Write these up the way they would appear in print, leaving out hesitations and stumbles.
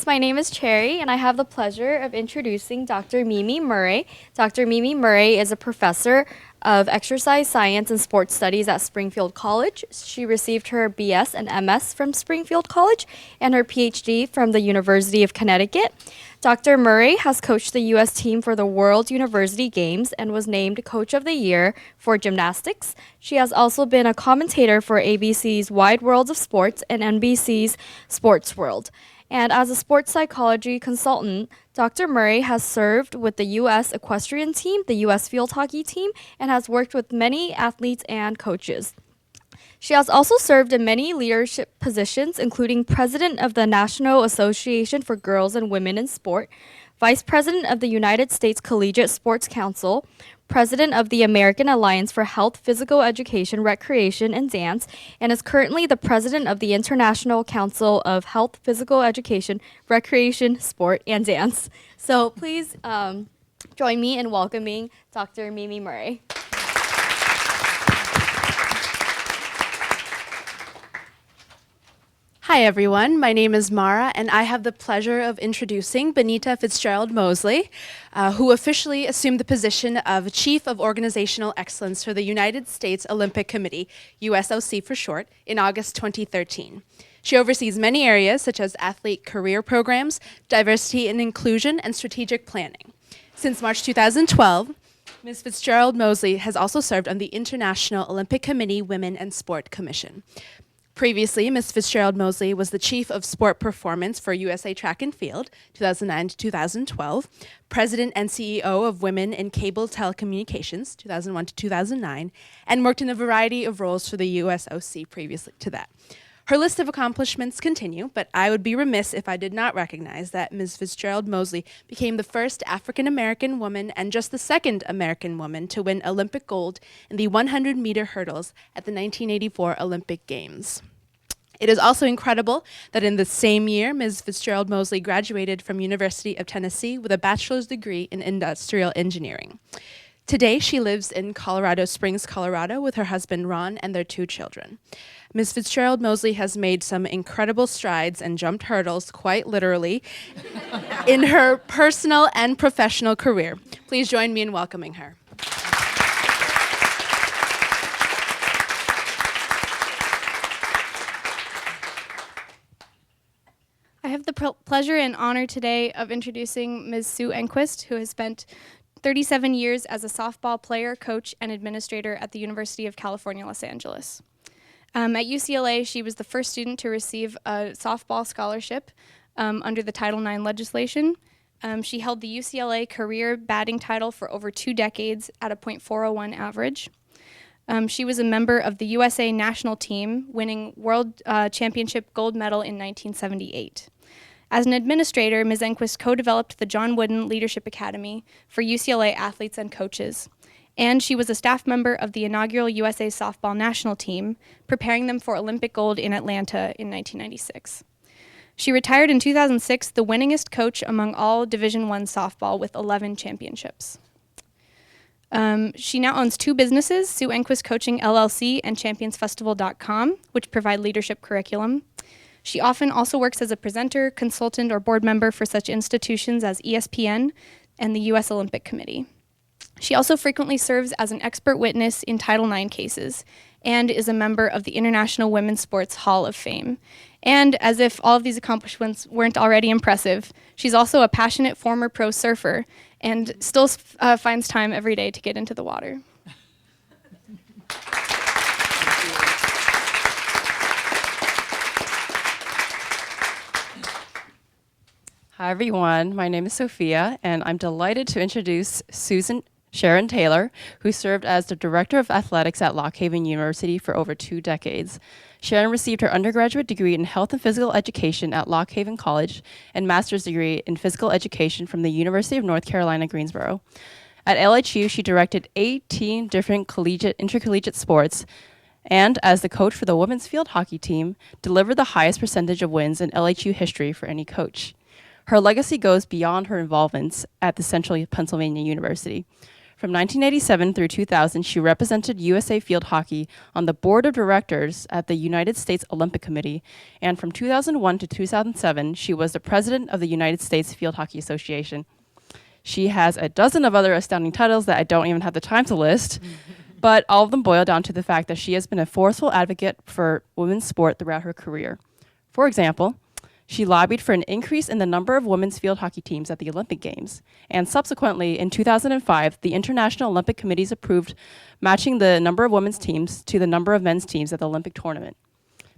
students. My name is Cherry, and I have the pleasure of introducing Dr. Mimi Murray. Dr. Mimi Murray is a professor of exercise science and sports studies at Springfield College. She received her BS and MS from Springfield College and her PhD from the University of Connecticut. Dr. Murray has coached the U.S. team for the World University Games and was named Coach of the Year for gymnastics. She has also been a commentator for ABC's Wide Worlds of Sports and NBC's Sports World. And as a sports psychology consultant, Dr. Murray has served with the U.S. equestrian team, the U.S. field hockey team, and has worked with many athletes and coaches. She has also served in many leadership positions, including President of the National Association for Girls and Women in Sport, Vice President of the United States Collegiate Sports Council, President of the American Alliance for Health, Physical Education, Recreation, and Dance, and is currently the President of the International Council of Health, Physical Education, Recreation, Sport, and Dance. So please join me in welcoming Dr. Mimi Murray. Hi everyone, my name is Mara and I have the pleasure of introducing Benita Fitzgerald Mosley, who officially assumed the position of Chief of Organizational Excellence for the United States Olympic Committee, USOC for short, in August 2013. She oversees many areas such as athlete career programs, diversity and inclusion, and strategic planning. Since March 2012, Ms. Fitzgerald Mosley has also served on the International Olympic Committee Women and Sport Commission. Previously, Ms. Fitzgerald Mosley was the Chief of Sport Performance for USA Track and Field, 2009 to 2012, President and CEO of Women in Cable Telecommunications, 2001 to 2009, and worked in a variety of roles for the USOC previously to that. Her list of accomplishments continue, but I would be remiss if I did not recognize that Ms. Fitzgerald Mosley became the first African-American woman and just the second American woman to win Olympic gold in the 100-meter hurdles at the 1984 Olympic Games. It is also incredible that in the same year, Ms. Fitzgerald Mosley graduated from University of Tennessee with a bachelor's degree in industrial engineering. Today, she lives in Colorado Springs, Colorado, with her husband, Ron, and their 2 children. Ms. Fitzgerald Mosley has made some incredible strides and jumped hurdles, quite literally, in her personal and professional career. Please join me in welcoming her. I have the pleasure and honor today of introducing Ms. Sue Enquist, who has spent 37 years as a softball player, coach, and administrator at the University of California, Los Angeles. At UCLA, she was the first student to receive a softball scholarship under the Title IX legislation. She held the UCLA career batting title for over 2 decades at a .401 average. She was a member of the USA national team, winning World Championship gold medal in 1978. As an administrator, Ms. Enquist co-developed the John Wooden Leadership Academy for UCLA athletes and coaches. And she was a staff member of the inaugural USA softball national team, preparing them for Olympic gold in Atlanta in 1996. She retired in 2006, the winningest coach among all Division I softball with 11 championships. She now owns 2 businesses, Sue Enquist Coaching LLC and ChampionsFestival.com, which provide leadership curriculum. She often also works as a presenter, consultant, or board member for such institutions as ESPN and the U.S. Olympic Committee. She also frequently serves as an expert witness in Title IX cases and is a member of the International Women's Sports Hall of Fame. And as if all of these accomplishments weren't already impressive, she's also a passionate former pro surfer and still finds time every day to get into the water. Hi everyone, my name is Sophia and I'm delighted to introduce Sharon Taylor, who served as the Director of Athletics at Lock Haven University for over 2 decades. Sharon received her undergraduate degree in Health and Physical Education at Lock Haven College and master's degree in Physical Education from the University of North Carolina, Greensboro. At LHU, she directed 18 different intercollegiate sports and, as the coach for the women's field hockey team, delivered the highest percentage of wins in LHU history for any coach. Her legacy goes beyond her involvements at the Central Pennsylvania University. From 1987 through 2000, she represented USA Field Hockey on the board of directors at the United States Olympic Committee, and from 2001 to 2007, she was the president of the United States Field Hockey Association. She has a dozen of other astounding titles that I don't even have the time to list, but all of them boil down to the fact that she has been a forceful advocate for women's sport throughout her career. For example, she lobbied for an increase in the number of women's field hockey teams at the Olympic Games, and subsequently, in 2005, the International Olympic Committees approved matching the number of women's teams to the number of men's teams at the Olympic tournament.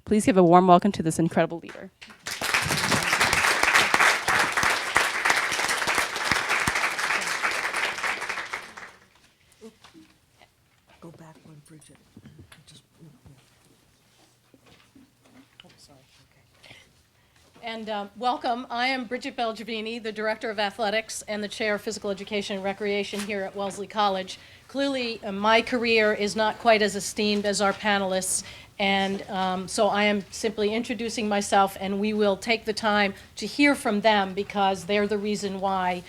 Please give a warm welcome to this incredible leader. Go back one, Bridget. And welcome. I am Bridget Belgivini, the Director of Athletics and the Chair of Physical Education and Recreation here at Mosley College. Clearly, my career is not quite as esteemed as our panelists, and so I am simply introducing myself, and we will take the time to hear from them because they're the reason why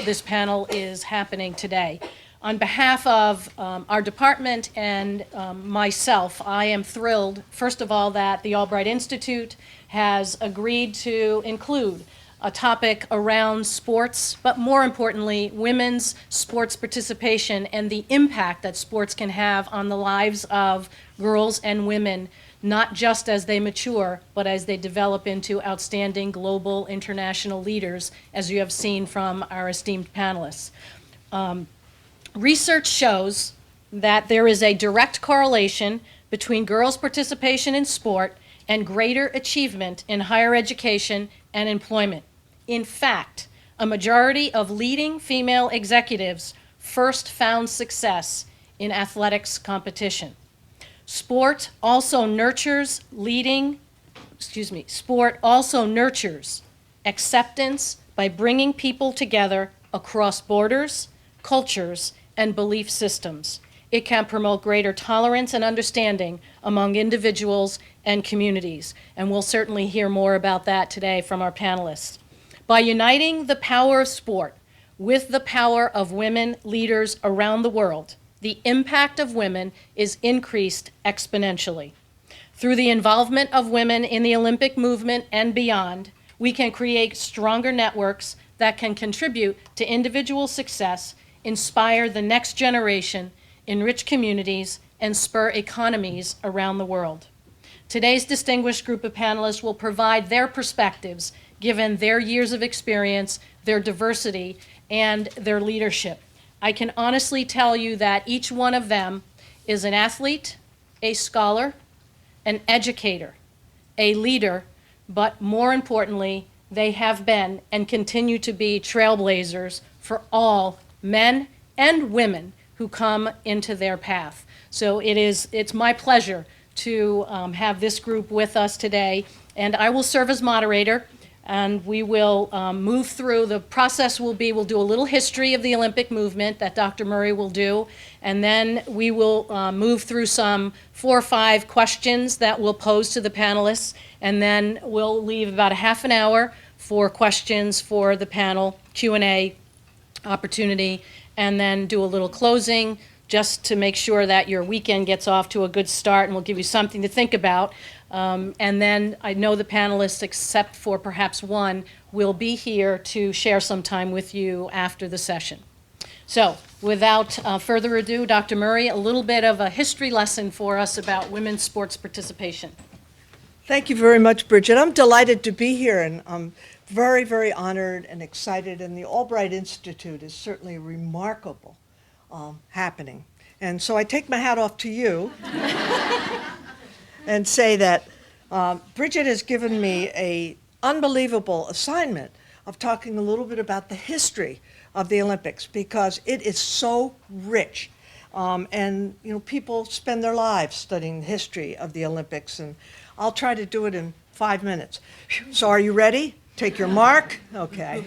this panel is happening today. On behalf of our department and myself, I am thrilled, first of all, that the Albright Institute has agreed to include a topic around sports, but more importantly, women's sports participation and the impact that sports can have on the lives of girls and women, not just as they mature, but as they develop into outstanding global international leaders, as you have seen from our esteemed panelists. Research shows that there is a direct correlation between girls' participation in sport and greater achievement in higher education and employment. In fact, a majority of leading female executives first found success in athletics competition. Sport also nurtures acceptance by bringing people together across borders, cultures, and belief systems. It can promote greater tolerance and understanding among individuals and communities, and we'll certainly hear more about that today from our panelists. By uniting the power of sport with the power of women leaders around the world, the impact of women is increased exponentially. Through the involvement of women in the Olympic movement and beyond, we can create stronger networks that can contribute to individual success, inspire the next generation, enrich communities, and spur economies around the world. Today's distinguished group of panelists will provide their perspectives, given their years of experience, their diversity, and their leadership. I can honestly tell you that each one of them is an athlete, a scholar, an educator, a leader, but more importantly, they have been and continue to be trailblazers for all men and women who come into their path. So it's my pleasure to have this group with us today, and I will serve as moderator, and we will move through. The process will be, we'll do a little history of the Olympic movement that Dr. Murray will do, and then we will move through some 4 or 5 questions that we'll pose to the panelists, and then we'll leave about a half an hour for questions for the panel, Q&A opportunity, and then do a little closing just to make sure that your weekend gets off to a good start, and we'll give you something to think about. And then I know the panelists, except for perhaps one, will be here to share some time with you after the session. So without further ado, Dr. Murray, a little bit of a history lesson for us about women's sports participation. Thank you very much, Bridget. I'm delighted to be here, and I'm very, very honored and excited. And the Albright Institute is certainly remarkable happening. And so I take my hat off to you and say that Bridget has given me an unbelievable assignment of talking a little bit about the history of the Olympics, because it is so rich. And you know, people spend their lives studying the history of the Olympics, and I'll try to do it in 5 minutes. So are you ready? Take your mark? Okay.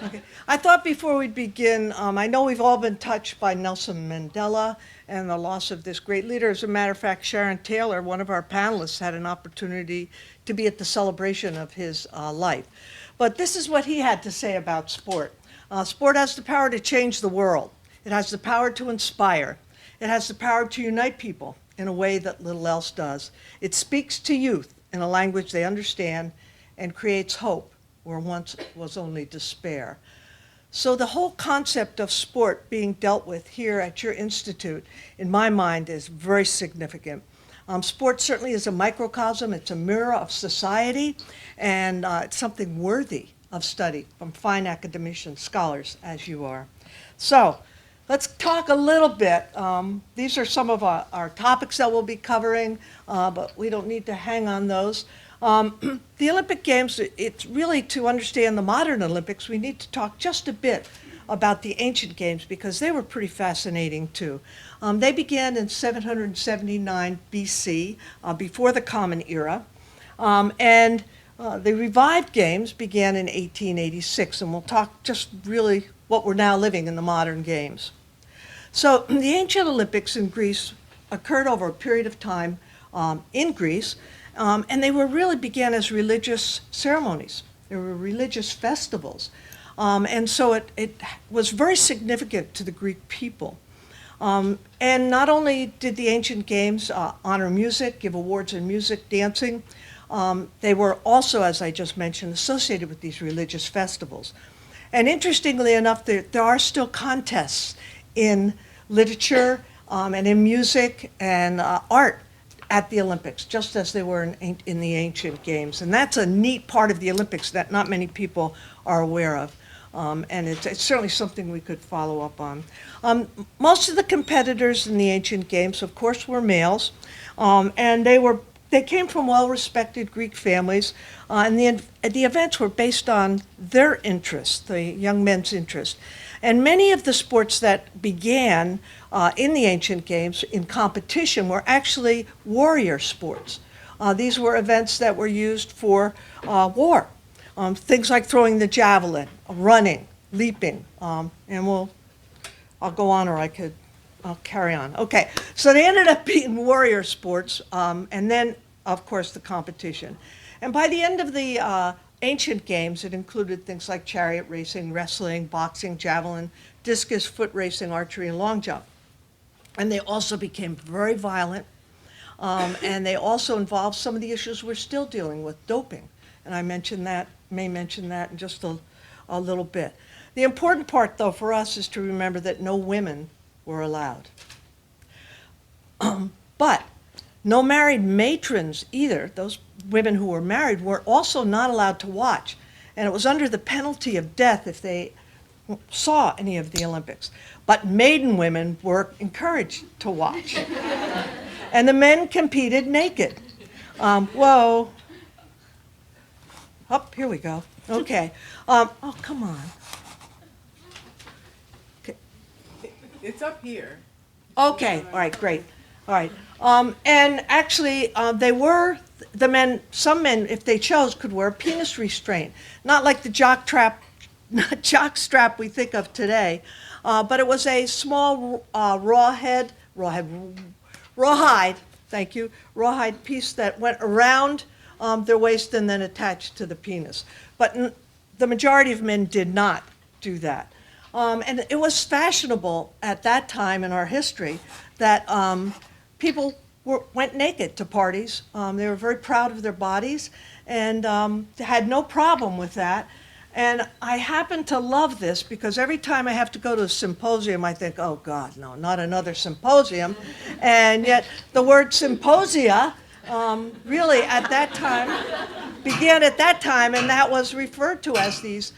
Okay. I thought before we begin, I know we've all been touched by Nelson Mandela and the loss of this great leader. As a matter of fact, Sharon Taylor, one of our panelists, had an opportunity to be at the celebration of his life. But this is what he had to say about sport. Sport has the power to change the world. It has the power to inspire. It has the power to unite people in a way that little else does. It speaks to youth in a language they understand and creates hope where once was only despair. So the whole concept of sport being dealt with here at your institute, in my mind, is very significant. Sport certainly is a microcosm. It's a mirror of society, and it's something worthy of study from fine academicians, scholars, as you are. So let's talk a little bit. These are some of our topics that we'll be covering, but we don't need to hang on those. The Olympic Games, it's really to understand the modern Olympics, we need to talk just a bit about the ancient games because they were pretty fascinating too. They began in 779 BC, before the Common Era, and the revived games began in 1886, and we'll talk just really what we're now living in the modern games. So the ancient Olympics in Greece occurred over a period of time in Greece, and they were really began as religious ceremonies. They were religious festivals. And so it was very significant to the Greek people. And not only did the ancient games honor music, give awards in music, dancing, they were also, as I just mentioned, associated with these religious festivals. And interestingly enough, there are still contests in literature and in music and art at the Olympics, just as they were in the ancient games. And that's a neat part of the Olympics that not many people are aware of. And it's certainly something we could follow up on. Most of the competitors in the ancient games, of course, were males, and they came from well-respected Greek families, and the events were based on their interests, the young men's interest. And many of the sports that began in the ancient games in competition were actually warrior sports. These were events that were used for war. Things like throwing the javelin, running, leaping, and I'll go on or I'll carry on. Okay, so they ended up being warrior sports, and then, of course, the competition. And by the end of the ancient games, it included things like chariot racing, wrestling, boxing, javelin, discus, foot racing, archery, and long jump. And they also became very violent, and they also involved some of the issues we're still dealing with, doping. And I may mention that in just a little bit. The important part, though, for us is to remember that no women were allowed. But no married matrons either. Those women who were married were also not allowed to watch. And it was under the penalty of death if they saw any of the Olympics. But maiden women were encouraged to watch. And the men competed naked. Whoa. Oh, here we go. Okay. Oh, come on. Okay. It's up here. Okay. All right. Great. All right. And actually, the men. Some men, if they chose, could wear penis restraint, not like the jock strap we think of today, but it was a small rawhide. Thank you. Rawhide piece that went around their waist and then attached to the penis. But the majority of men did not do that. And it was fashionable at that time in our history that people went naked to parties. They were very proud of their bodies and had no problem with that. And I happen to love this because every time I have to go to a symposium, I think, oh God, no, not another symposium. And yet the word symposia really at that time, began at that time, and that was referred to as these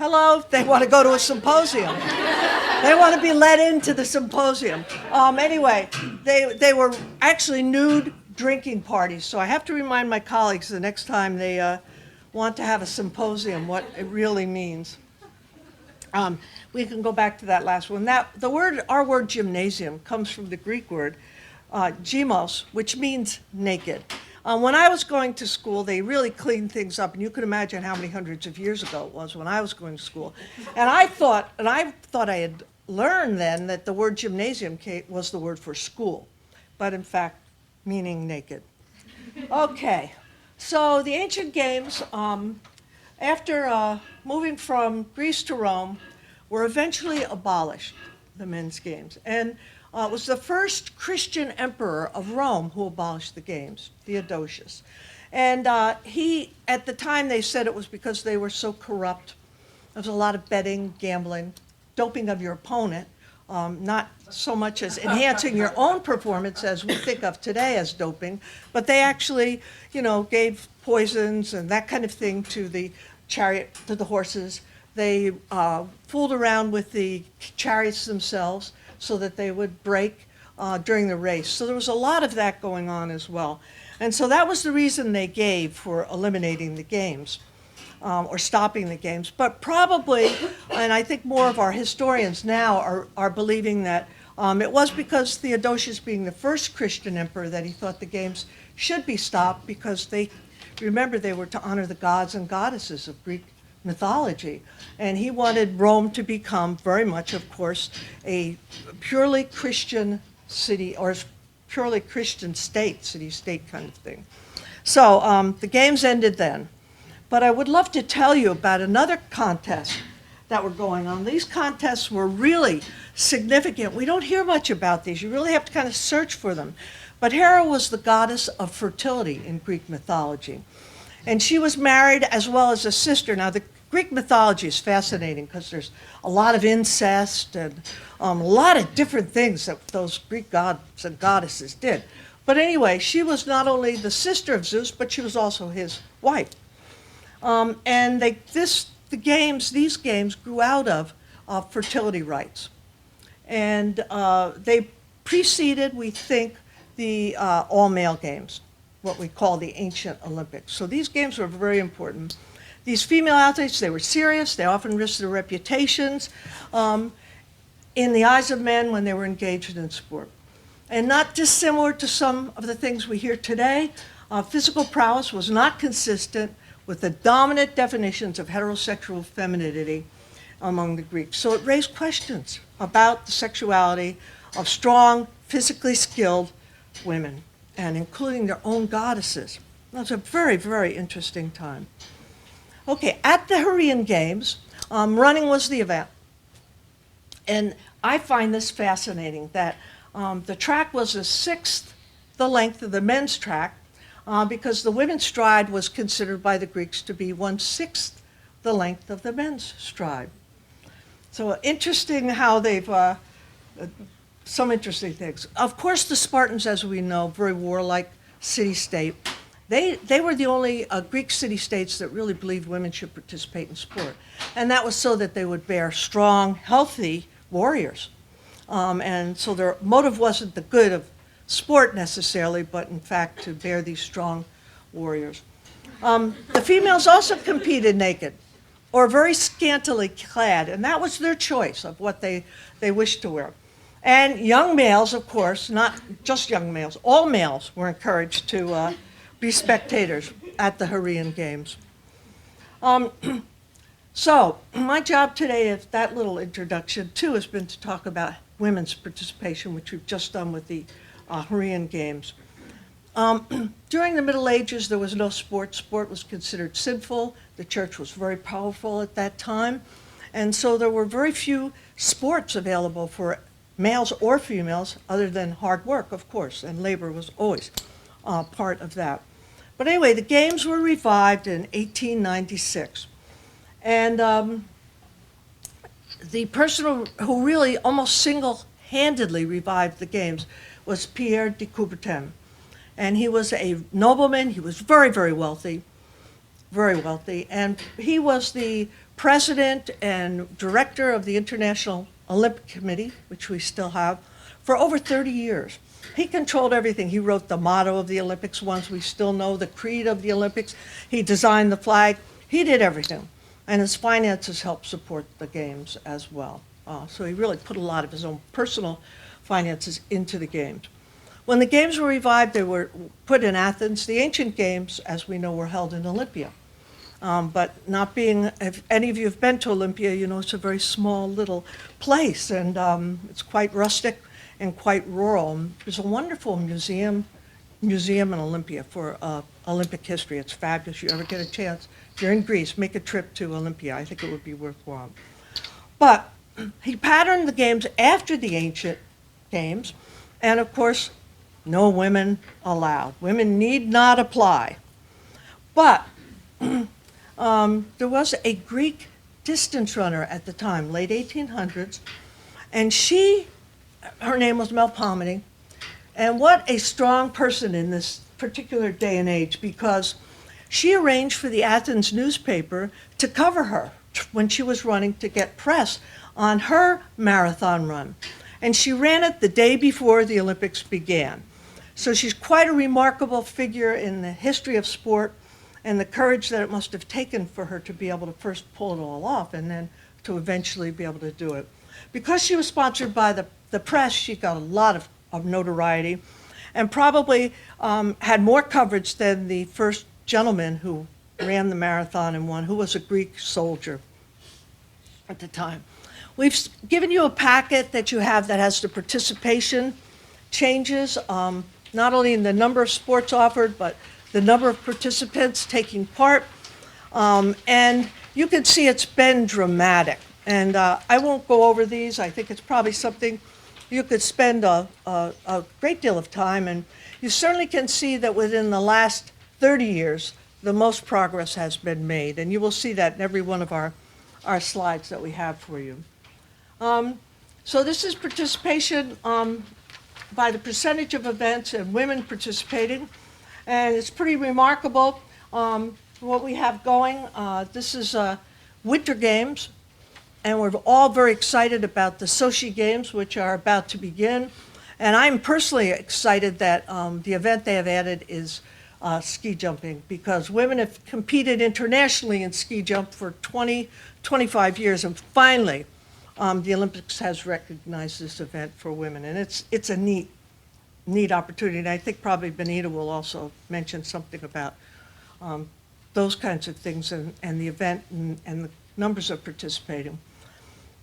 they want to go to a symposium. They want to be led into the symposium. Anyway, they were actually nude drinking parties, so I have to remind my colleagues the next time they want to have a symposium what it really means. We can go back to that last one. Our word gymnasium comes from the Greek word gymos, which means naked. When I was going to school, they really cleaned things up, and you can imagine how many hundreds of years ago it was when I was going to school. And I thought I had learned then that the word gymnasium was the word for school, but in fact, meaning naked. Okay, so the ancient games, after moving from Greece to Rome, were eventually abolished, the men's games. And it was the first Christian emperor of Rome who abolished the games, Theodosius. And he, at the time, they said it was because they were so corrupt. There was a lot of betting, gambling, doping of your opponent, not so much as enhancing your own performance as we think of today as doping, but they actually, gave poisons and that kind of thing to the chariot, to the horses. They fooled around with the chariots themselves so that they would break during the race. So there was a lot of that going on as well. And so that was the reason they gave for eliminating the games. Or stopping the games. But probably, and I think more of our historians now are believing that it was because Theodosius, being the first Christian emperor, that he thought the games should be stopped because they were to honor the gods and goddesses of Greek mythology. And he wanted Rome to become very much, of course, a purely Christian city or purely Christian state, city-state kind of thing. So the games ended then. But I would love to tell you about another contest that were going on. These contests were really significant. We don't hear much about these. You really have to kind of search for them. But Hera was the goddess of fertility in Greek mythology. And she was married as well as a sister. Now, the Greek mythology is fascinating because there's a lot of incest and a lot of different things that those Greek gods and goddesses did. But anyway, she was not only the sister of Zeus, but she was also his wife. And these games grew out of fertility rites. And they preceded, we think, the all-male games, what we call the ancient Olympics. So these games were very important. These female athletes, they were serious. They often risked their reputations in the eyes of men when they were engaged in sport. And not dissimilar to some of the things we hear today, physical prowess was not consistent with the dominant definitions of heterosexual femininity among the Greeks. So it raised questions about the sexuality of strong, physically skilled women, and including their own goddesses. That was a very, very interesting time. Okay, at the Hurrian Games, running was the event. And I find this fascinating, that the track was a sixth the length of the men's track, because the women's stride was considered by the Greeks to be 1/6 the length of the men's stride. So interesting how they've, some interesting things. Of course, the Spartans, as we know, very warlike city-state, they were the only Greek city-states that really believed women should participate in sport. And that was so that they would bear strong, healthy warriors. And so their motive wasn't the good of sport necessarily, but in fact to bear these strong warriors. The females also competed naked or very scantily clad, and that was their choice of what they wished to wear. And young males, of course, not just young males, all males were encouraged to be spectators at the Hurrian Games. So my job today, if that little introduction too, has been to talk about women's participation, which we've just done with the Hurrian Games. During the Middle Ages, there was no sport. Sport was considered sinful. The church was very powerful at that time. And so there were very few sports available for males or females other than hard work, of course, and labor was always part of that. But anyway, the games were revived in 1896. And the person who really almost single-handedly revived the games was Pierre de Coubertin. And he was a nobleman. He was very, very wealthy, and he was the president and director of the International Olympic Committee, which we still have, for over 30 years. He controlled everything. He wrote the motto of the Olympics, ones we still know, the creed of the Olympics. He designed the flag. He did everything. And his finances helped support the games as well. So he really put a lot of his own personal finances into the games. When the games were revived, they were put in Athens. The ancient games, as we know, were held in Olympia. But not being, if any of you have been to Olympia, you know it's a very small little place, and it's quite rustic and quite rural. There's a wonderful museum in Olympia for Olympic history. It's fabulous. If you ever get a chance, if you're in Greece, make a trip to Olympia. I think it would be worthwhile. But he patterned the games after the ancient games, and of course, no women allowed. Women need not apply. But there was a Greek distance runner at the time, late 1800s, and her name was Melpomene, and what a strong person in this particular day and age, because she arranged for the Athens newspaper to cover her when she was running to get press on her marathon run. And she ran it the day before the Olympics began. So she's quite a remarkable figure in the history of sport, and the courage that it must have taken for her to be able to first pull it all off and then to eventually be able to do it. Because she was sponsored by the press, she got a lot of notoriety and probably had more coverage than the first gentleman who ran the marathon and won, who was a Greek soldier at the time. We've given you a packet that you have that has the participation changes, not only in the number of sports offered, but the number of participants taking part. And you can see it's been dramatic. And I won't go over these. I think it's probably something you could spend a great deal of time. And you certainly can see that within the last 30 years, the most progress has been made. And you will see that in every one of our slides that we have for you. So this is participation by the percentage of events and women participating. And it's pretty remarkable what we have going. This is Winter Games, and we're all very excited about the Sochi Games, which are about to begin. And I'm personally excited that the event they have added is ski jumping, because women have competed internationally in ski jump for 25 years, and finally the Olympics has recognized this event for women, and it's a neat opportunity. And I think probably Benita will also mention something about those kinds of things and the event and the numbers of participating.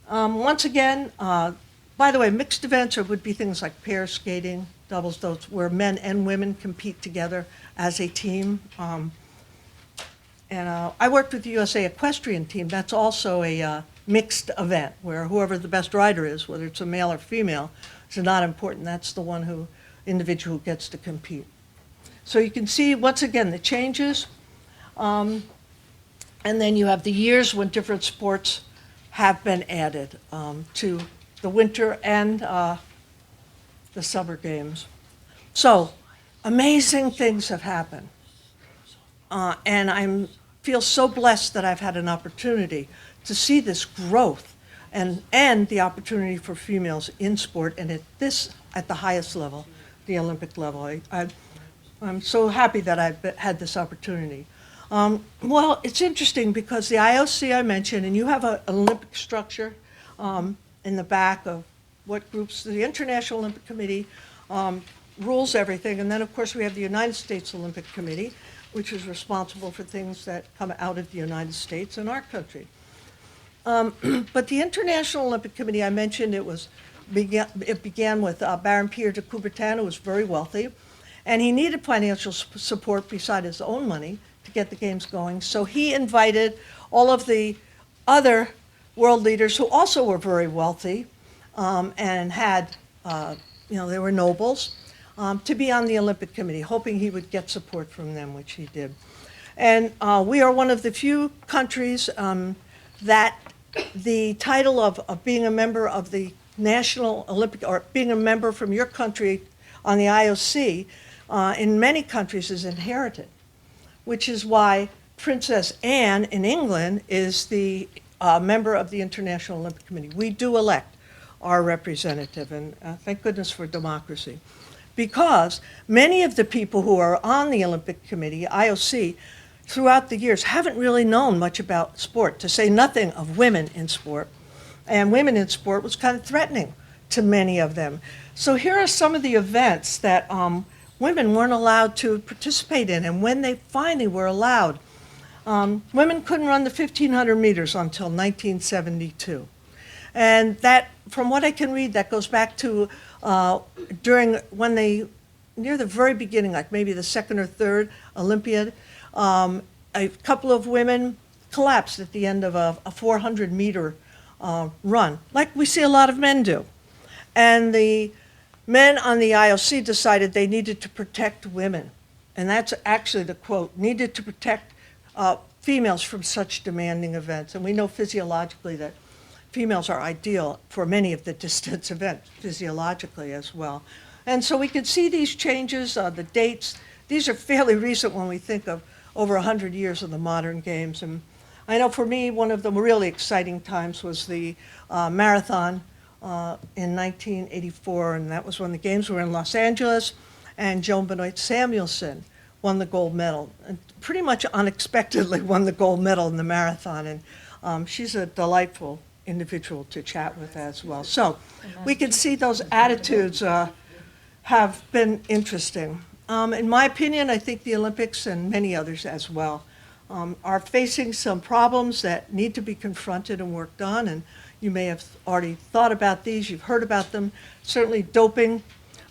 Once again, by the way, mixed events would be things like pair skating, doubles, those where men and women compete together as a team. And I worked with the USA Equestrian Team. That's also a mixed event where whoever the best rider is, whether it's a male or female, is not important. That's the individual who gets to compete. So you can see, once again, the changes. And then you have the years when different sports have been added to the winter and the summer games. So amazing things have happened. And I feel so blessed that I've had an opportunity to see this growth and the opportunity for females in sport, and at the highest level, the Olympic level. I'm so happy that I've had this opportunity. Well, it's interesting because the IOC I mentioned, and you have an Olympic structure in the back of what groups, the International Olympic Committee rules everything, and then of course we have the United States Olympic Committee, which is responsible for things that come out of the United States and our country. But the International Olympic Committee, I mentioned, it began with Baron Pierre de Coubertin, who was very wealthy, and he needed financial support beside his own money to get the games going. So he invited all of the other world leaders who also were very wealthy and had, they were nobles, to be on the Olympic Committee, hoping he would get support from them, which he did. And we are one of the few countries that the title of being a member of the National Olympic, or being a member from your country on the IOC, in many countries is inherited, which is why Princess Anne in England is the member of the International Olympic Committee. We do elect our representative, and thank goodness for democracy. Because many of the people who are on the Olympic Committee, IOC, throughout the years haven't really known much about sport, to say nothing of women in sport. And women in sport was kind of threatening to many of them. So here are some of the events that women weren't allowed to participate in, and when they finally were allowed, women couldn't run the 1,500 meters until 1972. And that, from what I can read, that goes back to near the very beginning, like maybe the second or third Olympiad, a couple of women collapsed at the end of a 400-meter run, like we see a lot of men do. And the men on the IOC decided they needed to protect women. And that's actually the quote, needed to protect females from such demanding events. And we know physiologically that females are ideal for many of the distance events, physiologically as well. And so we can see these changes, the dates. These are fairly recent when we think of over 100 years of the modern games. And I know for me, one of the really exciting times was the marathon in 1984, and that was when the games were in Los Angeles, and Joan Benoit Samuelson won the gold medal, and pretty much unexpectedly won the gold medal in the marathon. And she's a delightful individual to chat with as well. So we can see those attitudes have been interesting. In my opinion, I think the Olympics and many others as well are facing some problems that need to be confronted and worked on. And you may have already thought about these, you've heard about them. Certainly doping,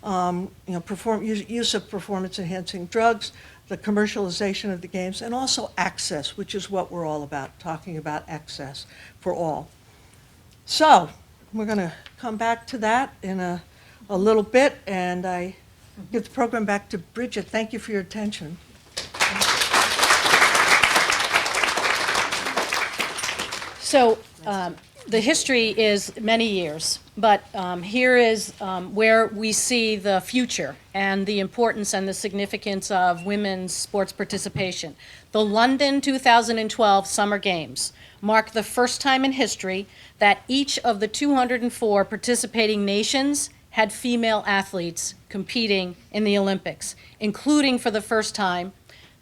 use of performance-enhancing drugs, the commercialization of the games, and also access, which is what we're all about, talking about access for all. So we're going to come back to that in a little bit, and I give the program back to Bridget. Thank you for your attention. So the history is many years, but here is where we see the future and the importance and the significance of women's sports participation. The London 2012 Summer Games mark the first time in history that each of the 204 participating nations had female athletes competing in the Olympics, including for the first time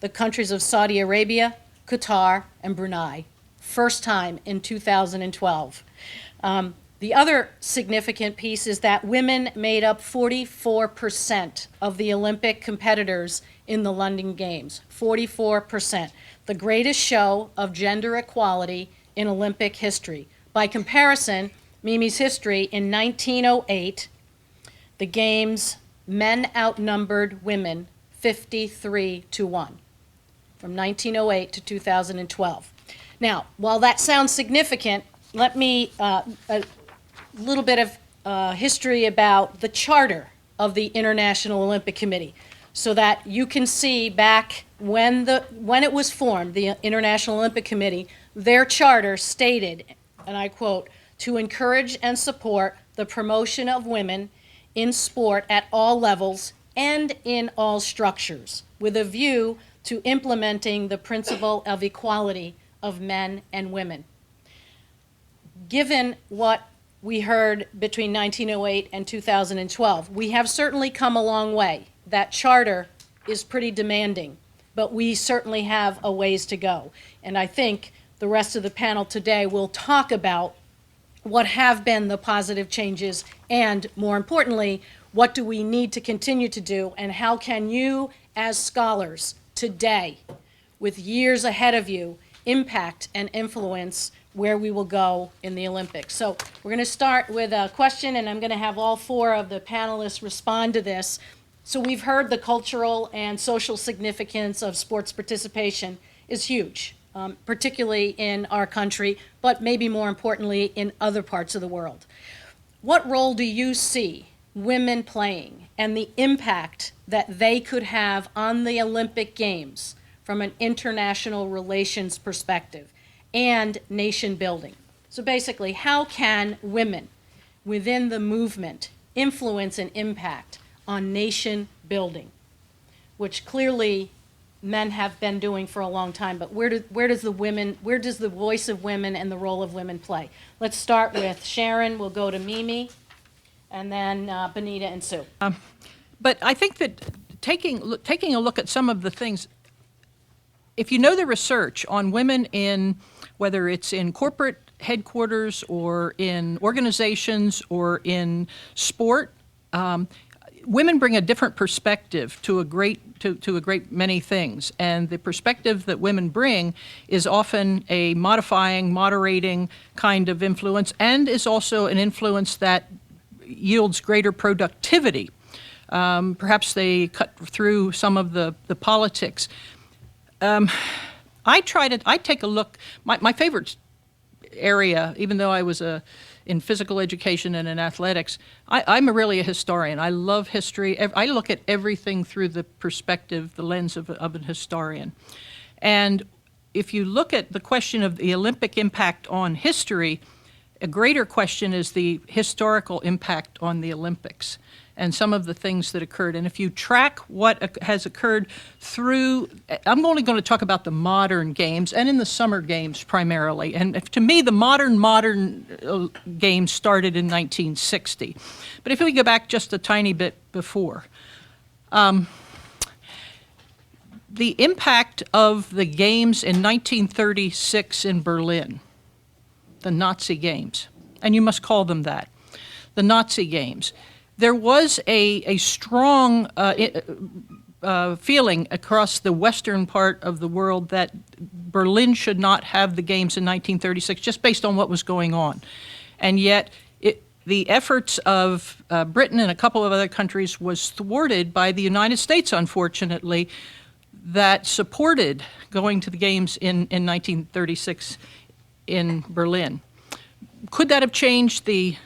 the countries of Saudi Arabia, Qatar, and Brunei. First time in 2012. The other significant piece is that women made up 44% of the Olympic competitors in the London Games. 44%. The greatest show of gender equality in Olympic history. By comparison, Mimi's history, in 1908, the Games, men outnumbered women 53-1 from 1908 to 2012. Now, while that sounds significant, let me, a little bit of history about the charter of the International Olympic Committee, so that you can see back when it was formed, the International Olympic Committee, their charter stated, and I quote, "to encourage and support the promotion of women in sport at all levels and in all structures, with a view to implementing the principle of equality of men and women." Given what we heard between 1908 and 2012, we have certainly come a long way. That charter is pretty demanding, but we certainly have a ways to go. And I think the rest of the panel today will talk about what have been the positive changes and, more importantly, what do we need to continue to do, and how can you, as scholars today, with years ahead of you, impact and influence where we will go in the Olympics. So we're going to start with a question, and I'm going to have all four of the panelists respond to this. So we've heard the cultural and social significance of sports participation is huge, particularly in our country, but maybe more importantly in other parts of the world. What role do you see women playing and the impact that they could have on the Olympic Games from an international relations perspective and nation building? So basically, how can women within the movement influence and impact on nation building, which clearly men have been doing for a long time, but where does the voice of women and the role of women play? Let's start with Sharon, we'll go to Mimi, and then Benita and Sue. But I think that taking a look at some of the things, if you know the research on women in, whether it's in corporate headquarters or in organizations or in sport, women bring a different perspective to a great many things. And the perspective that women bring is often a moderating kind of influence, and is also an influence that yields greater productivity. Perhaps they cut through some of the politics. I take a look, my favorite area, even though I was in physical education and in athletics, I'm really a historian. I love history. I look at everything through the perspective, the lens of an historian. And if you look at the question of the Olympic impact on history, a greater question is the historical impact on the Olympics and some of the things that occurred. And if you track what has occurred through, I'm only going to talk about the modern games and in the summer games primarily. And to me, the modern games started in 1960. But if we go back just a tiny bit before, the impact of the games in 1936 in Berlin, the Nazi games, and you must call them that, the Nazi games. There was a strong feeling across the western part of the world that Berlin should not have the games in 1936, just based on what was going on. And yet, the efforts of Britain and a couple of other countries was thwarted by the United States, unfortunately, that supported going to the games in 1936 in Berlin. Could that have changed the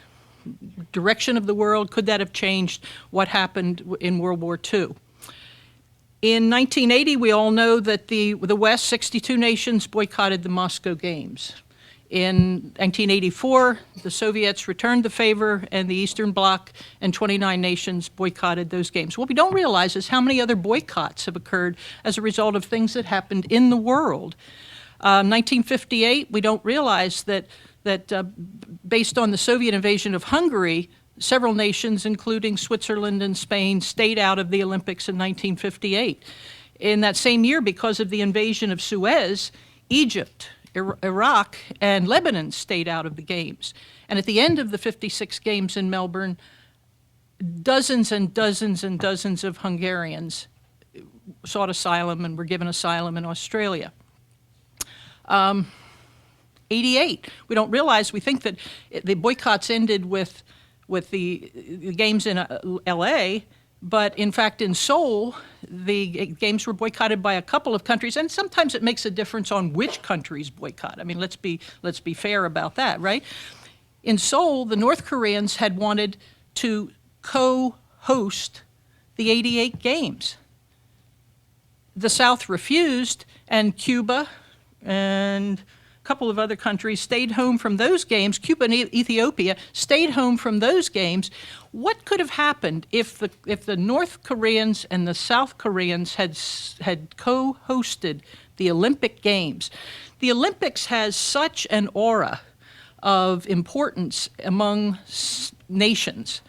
direction of the world? Could that have changed what happened in World War II? In 1980, we all know that the West, 62 nations, boycotted the Moscow Games. In 1984, the Soviets returned the favor, and the Eastern Bloc and 29 nations boycotted those games. What we don't realize is how many other boycotts have occurred as a result of things that happened in the world. 1958, we don't realize that based on the Soviet invasion of Hungary, several nations, including Switzerland and Spain, stayed out of the Olympics in 1958. In that same year, because of the invasion of Suez, Egypt, Iraq, and Lebanon stayed out of the Games. And at the end of the 56 Games in Melbourne, dozens and dozens and dozens of Hungarians sought asylum and were given asylum in Australia. 88. We don't realize, we think that the boycotts ended with the games in LA, but in fact in Seoul, the games were boycotted by a couple of countries, and sometimes it makes a difference on which countries boycott. I mean, let's be fair about that, right? In Seoul, the North Koreans had wanted to co-host the 88 games. The South refused, and Cuba and a couple of other countries stayed home from those games. Cuba and Ethiopia stayed home from those games. What could have happened if the North Koreans and the South Koreans had co-hosted the Olympic Games? The Olympics has such an aura of importance among nations.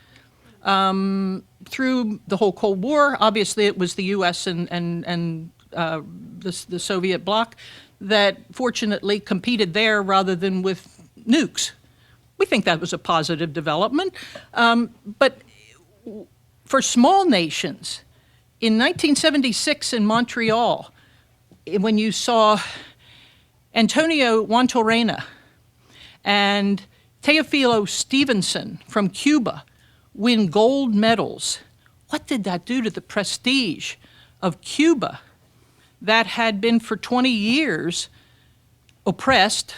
Through the whole Cold War, obviously it was the U.S. and the Soviet bloc that fortunately competed there rather than with nukes. We think that was a positive development. But for small nations, in 1976 in Montreal, when you saw Antonio Juantorena and Teofilo Stevenson from Cuba win gold medals, what did that do to the prestige of Cuba that had been for 20 years oppressed,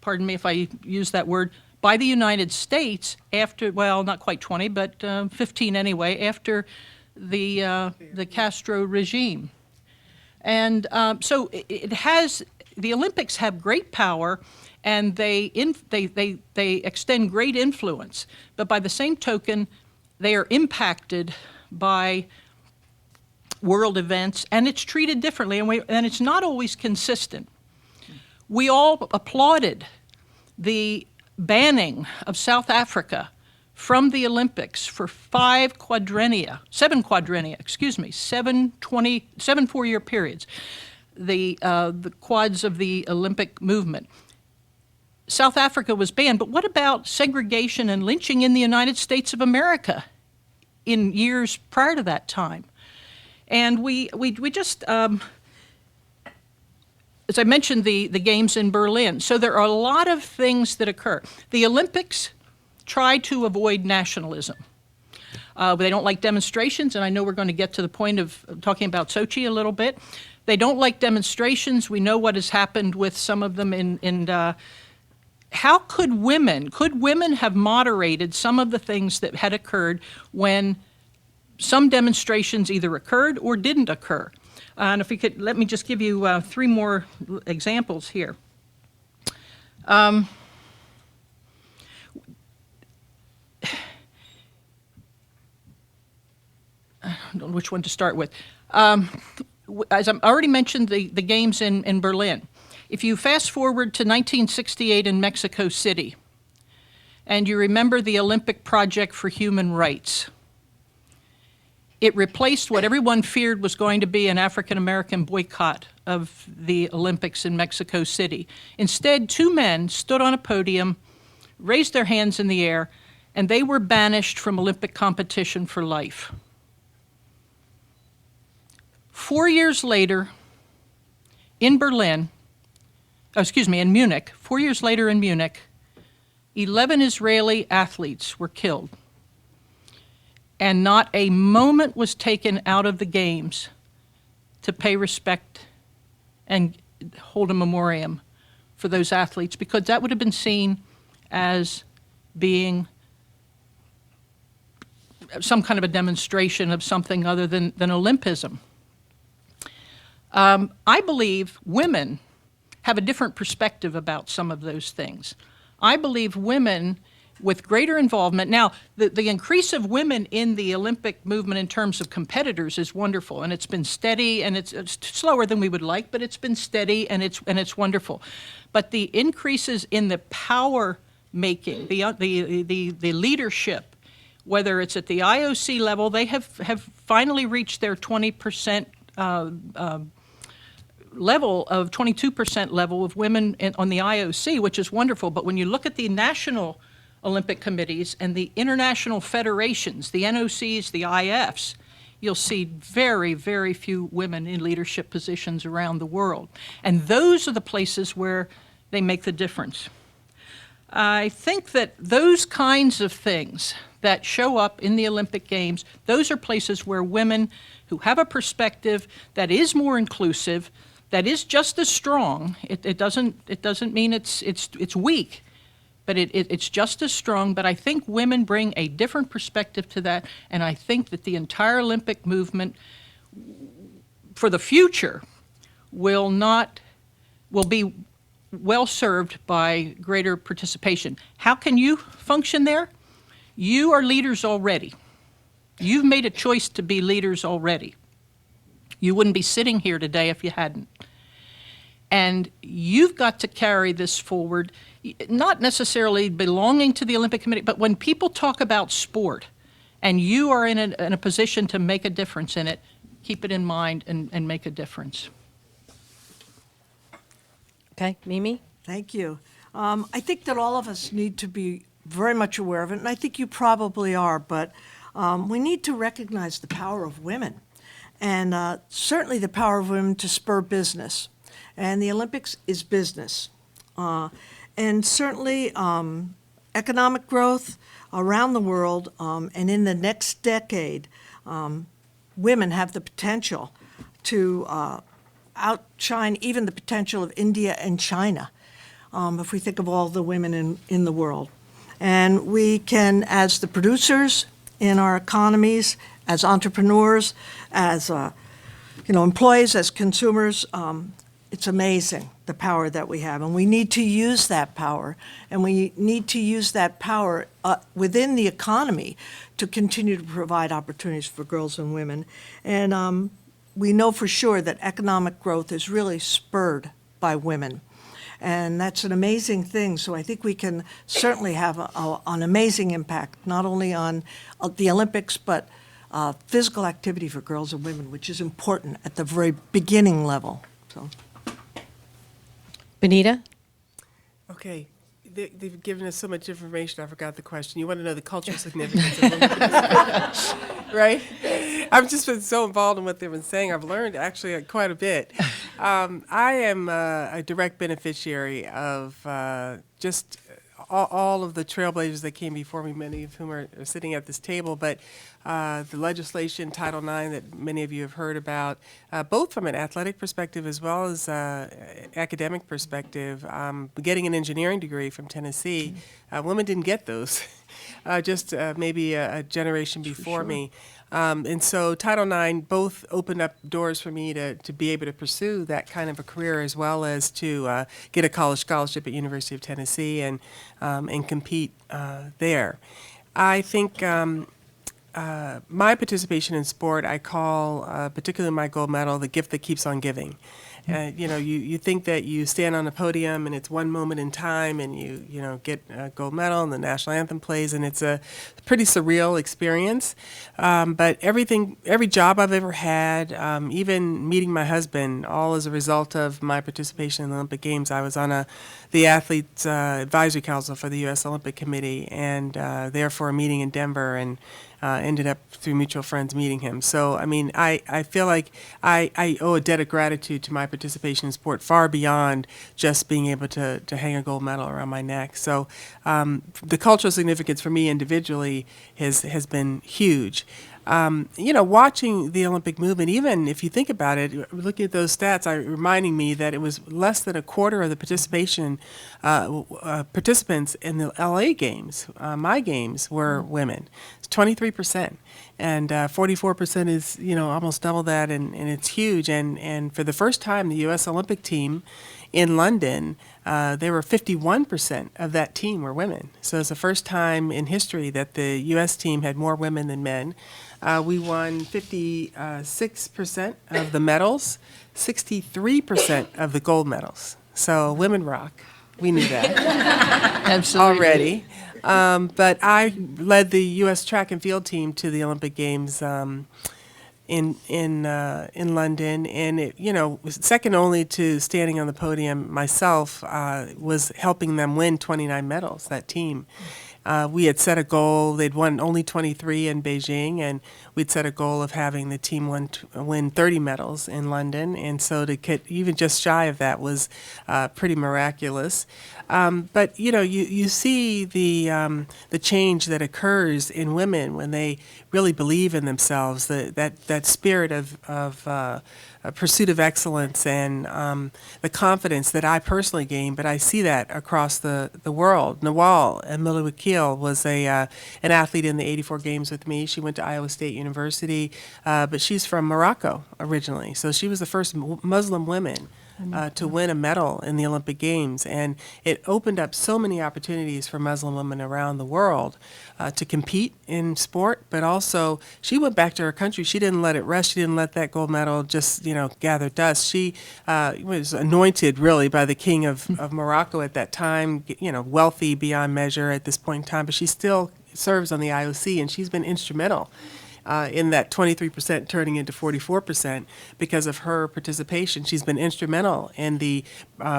pardon me if I use that word, by the United States after, well, not quite 20, but 15 anyway, after the Castro regime. And so it has, the Olympics have great power, and they extend great influence, but by the same token, they are impacted by world events, and it's treated differently, and it's not always consistent. We all applauded the banning of South Africa from the Olympics for 7 4-year periods, the quads of the Olympic movement. South Africa was banned, but what about segregation and lynching in the United States of America in years prior to that time? And we just, as I mentioned, the games in Berlin. So there are a lot of things that occur. The Olympics try to avoid nationalism. They don't like demonstrations, and I know we're going to get to the point of talking about Sochi a little bit. They don't like demonstrations. We know what has happened with some of them how could women have moderated some of the things that had occurred when some demonstrations either occurred or didn't occur? And if we could, let me just give you 3 more examples here. I don't know which one to start with. As I already mentioned, the games in Berlin. If you fast forward to 1968 in Mexico City, and you remember the Olympic Project for Human Rights, it replaced what everyone feared was going to be an African-American boycott of the Olympics in Mexico City. Instead, 2 men stood on a podium, raised their hands in the air, and they were banished from Olympic competition for life. 4 years later, in Munich, 4 years later in Munich, 11 Israeli athletes were killed. And not a moment was taken out of the games to pay respect and hold a memoriam for those athletes, because that would have been seen as being some kind of a demonstration of something other than Olympism. I believe women have a different perspective about some of those things. I believe women with greater involvement. Now, the increase of women in the Olympic movement in terms of competitors is wonderful, and it's been steady, and it's slower than we would like, but it's been steady, and it's wonderful. But the increases in the power making, the leadership, whether it's at the IOC level, they have finally reached their 20% level of 22% level of women on the IOC, which is wonderful. But when you look at the national Olympic committees and the international federations, the NOCs, the IFs, you'll see very, very few women in leadership positions around the world. And those are the places where they make the difference. I think that those kinds of things that show up in the Olympic Games, those are places where women who have a perspective that is more inclusive, that is just as strong. It doesn't mean it's weak, but it's just as strong. But I think women bring a different perspective to that, and I think that the entire Olympic movement for the future will be well served by greater participation. How can you function there? You are leaders already. You've made a choice to be leaders already. You wouldn't be sitting here today if you hadn't. And you've got to carry this forward, not necessarily belonging to the Olympic Committee, but when people talk about sport and you are in a position to make a difference in it, keep it in mind and make a difference. Okay, Mimi? Thank you. I think that all of us need to be very much aware of it, and I think you probably are, but we need to recognize the power of women, and certainly the power of women to spur business. And the Olympics is business. And certainly economic growth around the world, and in the next decade, women have the potential to outshine even the potential of India and China, if we think of all the women in the world. And we can, as the producers in our economies, as entrepreneurs, as employees, as consumers, it's amazing the power that we have, and we need to use that power, and we need to use that power within the economy to continue to provide opportunities for girls and women. And we know for sure that economic growth is really spurred by women, and that's an amazing thing. So I think we can certainly have an amazing impact, not only on the Olympics, but physical activity for girls and women, which is important at the very beginning level. So. Benita? Okay, they've given us so much information, I forgot the question. You want to know the cultural significance of Olympics, right? I've just been so involved in what they've been saying. I've learned actually quite a bit. I am a direct beneficiary of just all of the trailblazers that came before me, many of whom are sitting at this table, but the legislation, Title IX, that many of you have heard about, both from an athletic perspective as well as academic perspective. Getting an engineering degree from Tennessee, women didn't get those, just maybe a generation before me. And so Title IX both opened up doors for me to be able to pursue that kind of a career, as well as to get a college scholarship at University of Tennessee and compete there. I think my participation in sport, I call, particularly my gold medal, the gift that keeps on giving. You think that you stand on a podium and it's one moment in time and you get a gold medal and the national anthem plays, and it's a pretty surreal experience. But every job I've ever had, even meeting my husband, all as a result of my participation in the Olympic Games. I was on the Athletes Advisory Council for the U.S. Olympic Committee, and therefore a meeting in Denver, and ended up through mutual friends meeting him. So, I mean, I feel like I owe a debt of gratitude to my participation in sport far beyond just being able to hang a gold medal around my neck. So the cultural significance for me individually has been huge. Watching the Olympic movement, even if you think about it, looking at those stats, reminding me that it was less than a quarter of the participants in the LA Games, my games, were women. It's 23%. And 44% is, almost double that, and it's huge. And for the first time, the U.S. Olympic team in London, there were 51% of that team were women. So it's the first time in history that the U.S. team had more women than men. We won 56% of the medals, 63% of the gold medals. So women rock. We knew that Absolutely. already. But I led the U.S. track and field team to the Olympic Games in London, and it was second only to standing on the podium myself. Was helping them win 29 medals. That team. We had set a goal. They'd won only 23 in Beijing, and we'd set a goal of having the team win 30 medals in London. And so to get even just shy of that was pretty miraculous. But you see the change that occurs in women when they really believe in themselves. That spirit of pursuit of excellence and the confidence that I personally gained, but I see that across the world. Nawal Miliwakil was an athlete in the 84 Games with me. She went to Iowa State University, but she's from Morocco originally. So she was the first Muslim woman to win a medal in the Olympic Games. And it opened up so many opportunities for Muslim women around the world to compete in sport, but also she went back to her country. She didn't let it rest. She didn't let that gold medal just, gather dust. She was anointed really by the king of Morocco at that time, wealthy beyond measure at this point in time, but she still serves on the IOC, and she's been instrumental in that 23% turning into 44% because of her participation. She's been instrumental in the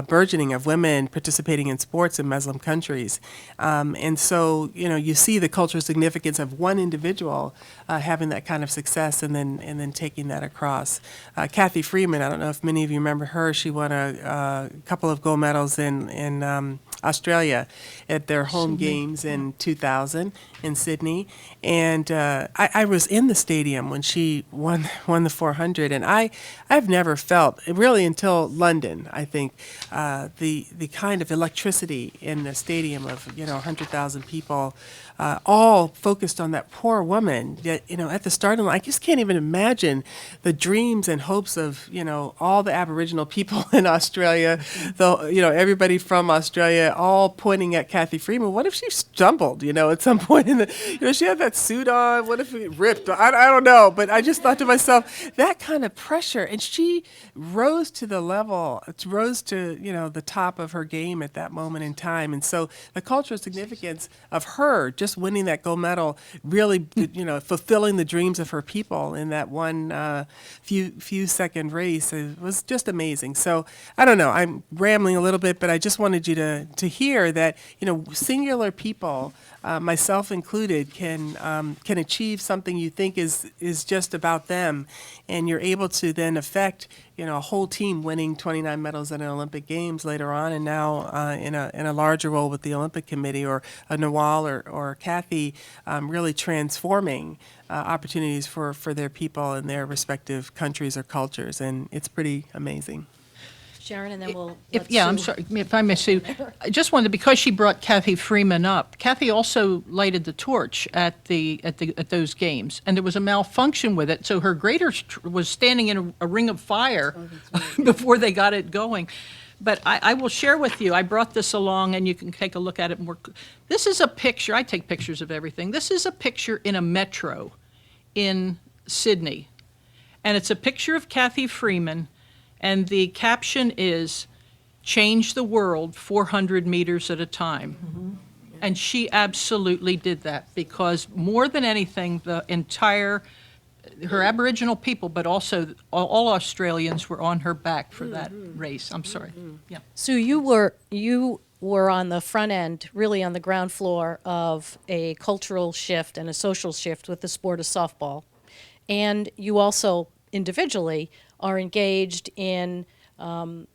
burgeoning of women participating in sports in Muslim countries. And so, you see the cultural significance of one individual having that kind of success and then taking that across. Kathy Freeman, I don't know if many of you remember her. She won a couple of gold medals in Australia at their home games in 2000 in Sydney. And I was in the stadium when she won the 400, and I've never felt, really until London, I think, the kind of electricity in the stadium of 100,000 people, all focused on that poor woman. Yet, at the starting line, I just can't even imagine the dreams and hopes of all the Aboriginal people in Australia, everybody from Australia, all pointing at Kathy Freeman. What if she stumbled, at some point in the, she had that suit on. What if it ripped? I don't know, but I just thought to myself, that kind of pressure, and she rose to the level, rose to the top of her game at that moment in time, and so the cultural significance of her just winning that gold medal, really, fulfilling the dreams of her people in that one few second race, it was just amazing. So I don't know, I'm rambling a little bit, but I just wanted you to to hear that, singular people, myself included, can achieve something you think is just about them, and you're able to then affect, a whole team winning 29 medals at an Olympic Games later on, and now in a larger role with the Olympic Committee, or a Nawal or Kathy, really transforming opportunities for their people in their respective countries or cultures, and it's pretty amazing. Sharon, and then we'll If, let yeah, I'm Sue- sorry, if I may, Sue, I just wanted, because she brought Kathy Freeman up, Kathy also lighted the torch at those games, and there was a malfunction with it, so her grader was standing in a ring of fire before they got it going. But I will share with you, I brought this along, and you can take a look at it more. This is a picture, I take pictures of everything. This is a picture in a metro in Sydney, and it's a picture of Kathy Freeman, and the caption is, "Change the world 400 meters at a time." Mm-hmm. And she absolutely did that, because more than anything, her Aboriginal people, but also all Australians, were on her back for that race. I'm sorry. Yeah. Sue, you were on the front end, really on the ground floor of a cultural shift and a social shift with the sport of softball. And you also individually are engaged in one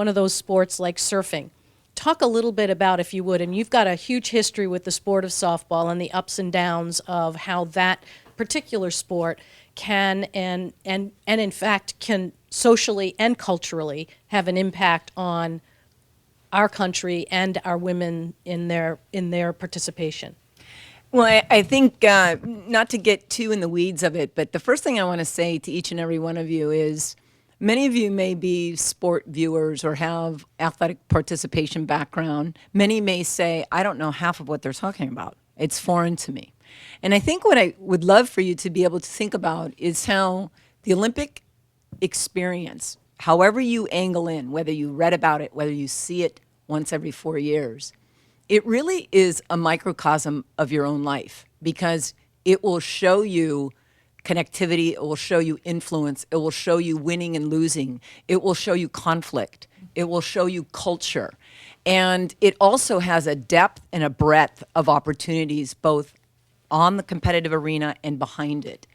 of those sports like surfing. Talk a little bit about, if you would, and you've got a huge history with the sport of softball and the ups and downs of how that particular sport can and in fact can socially and culturally have an impact on our country and our women in their participation. Well, I think, not to get too in the weeds of it, but the first thing I want to say to each and every one of you is, many of you may be sport viewers or have athletic participation background. Many may say, I don't know half of what they're talking about. It's foreign to me. And I think what I would love for you to be able to think about is how the Olympic experience, however you angle in, whether you read about it, whether you see it once every 4 years, it really is a microcosm of your own life, because it will show you connectivity, it will show you influence, it will show you winning and losing, it will show you conflict, it will show you culture. And it also has a depth and a breadth of opportunities, both on the competitive arena and behind it.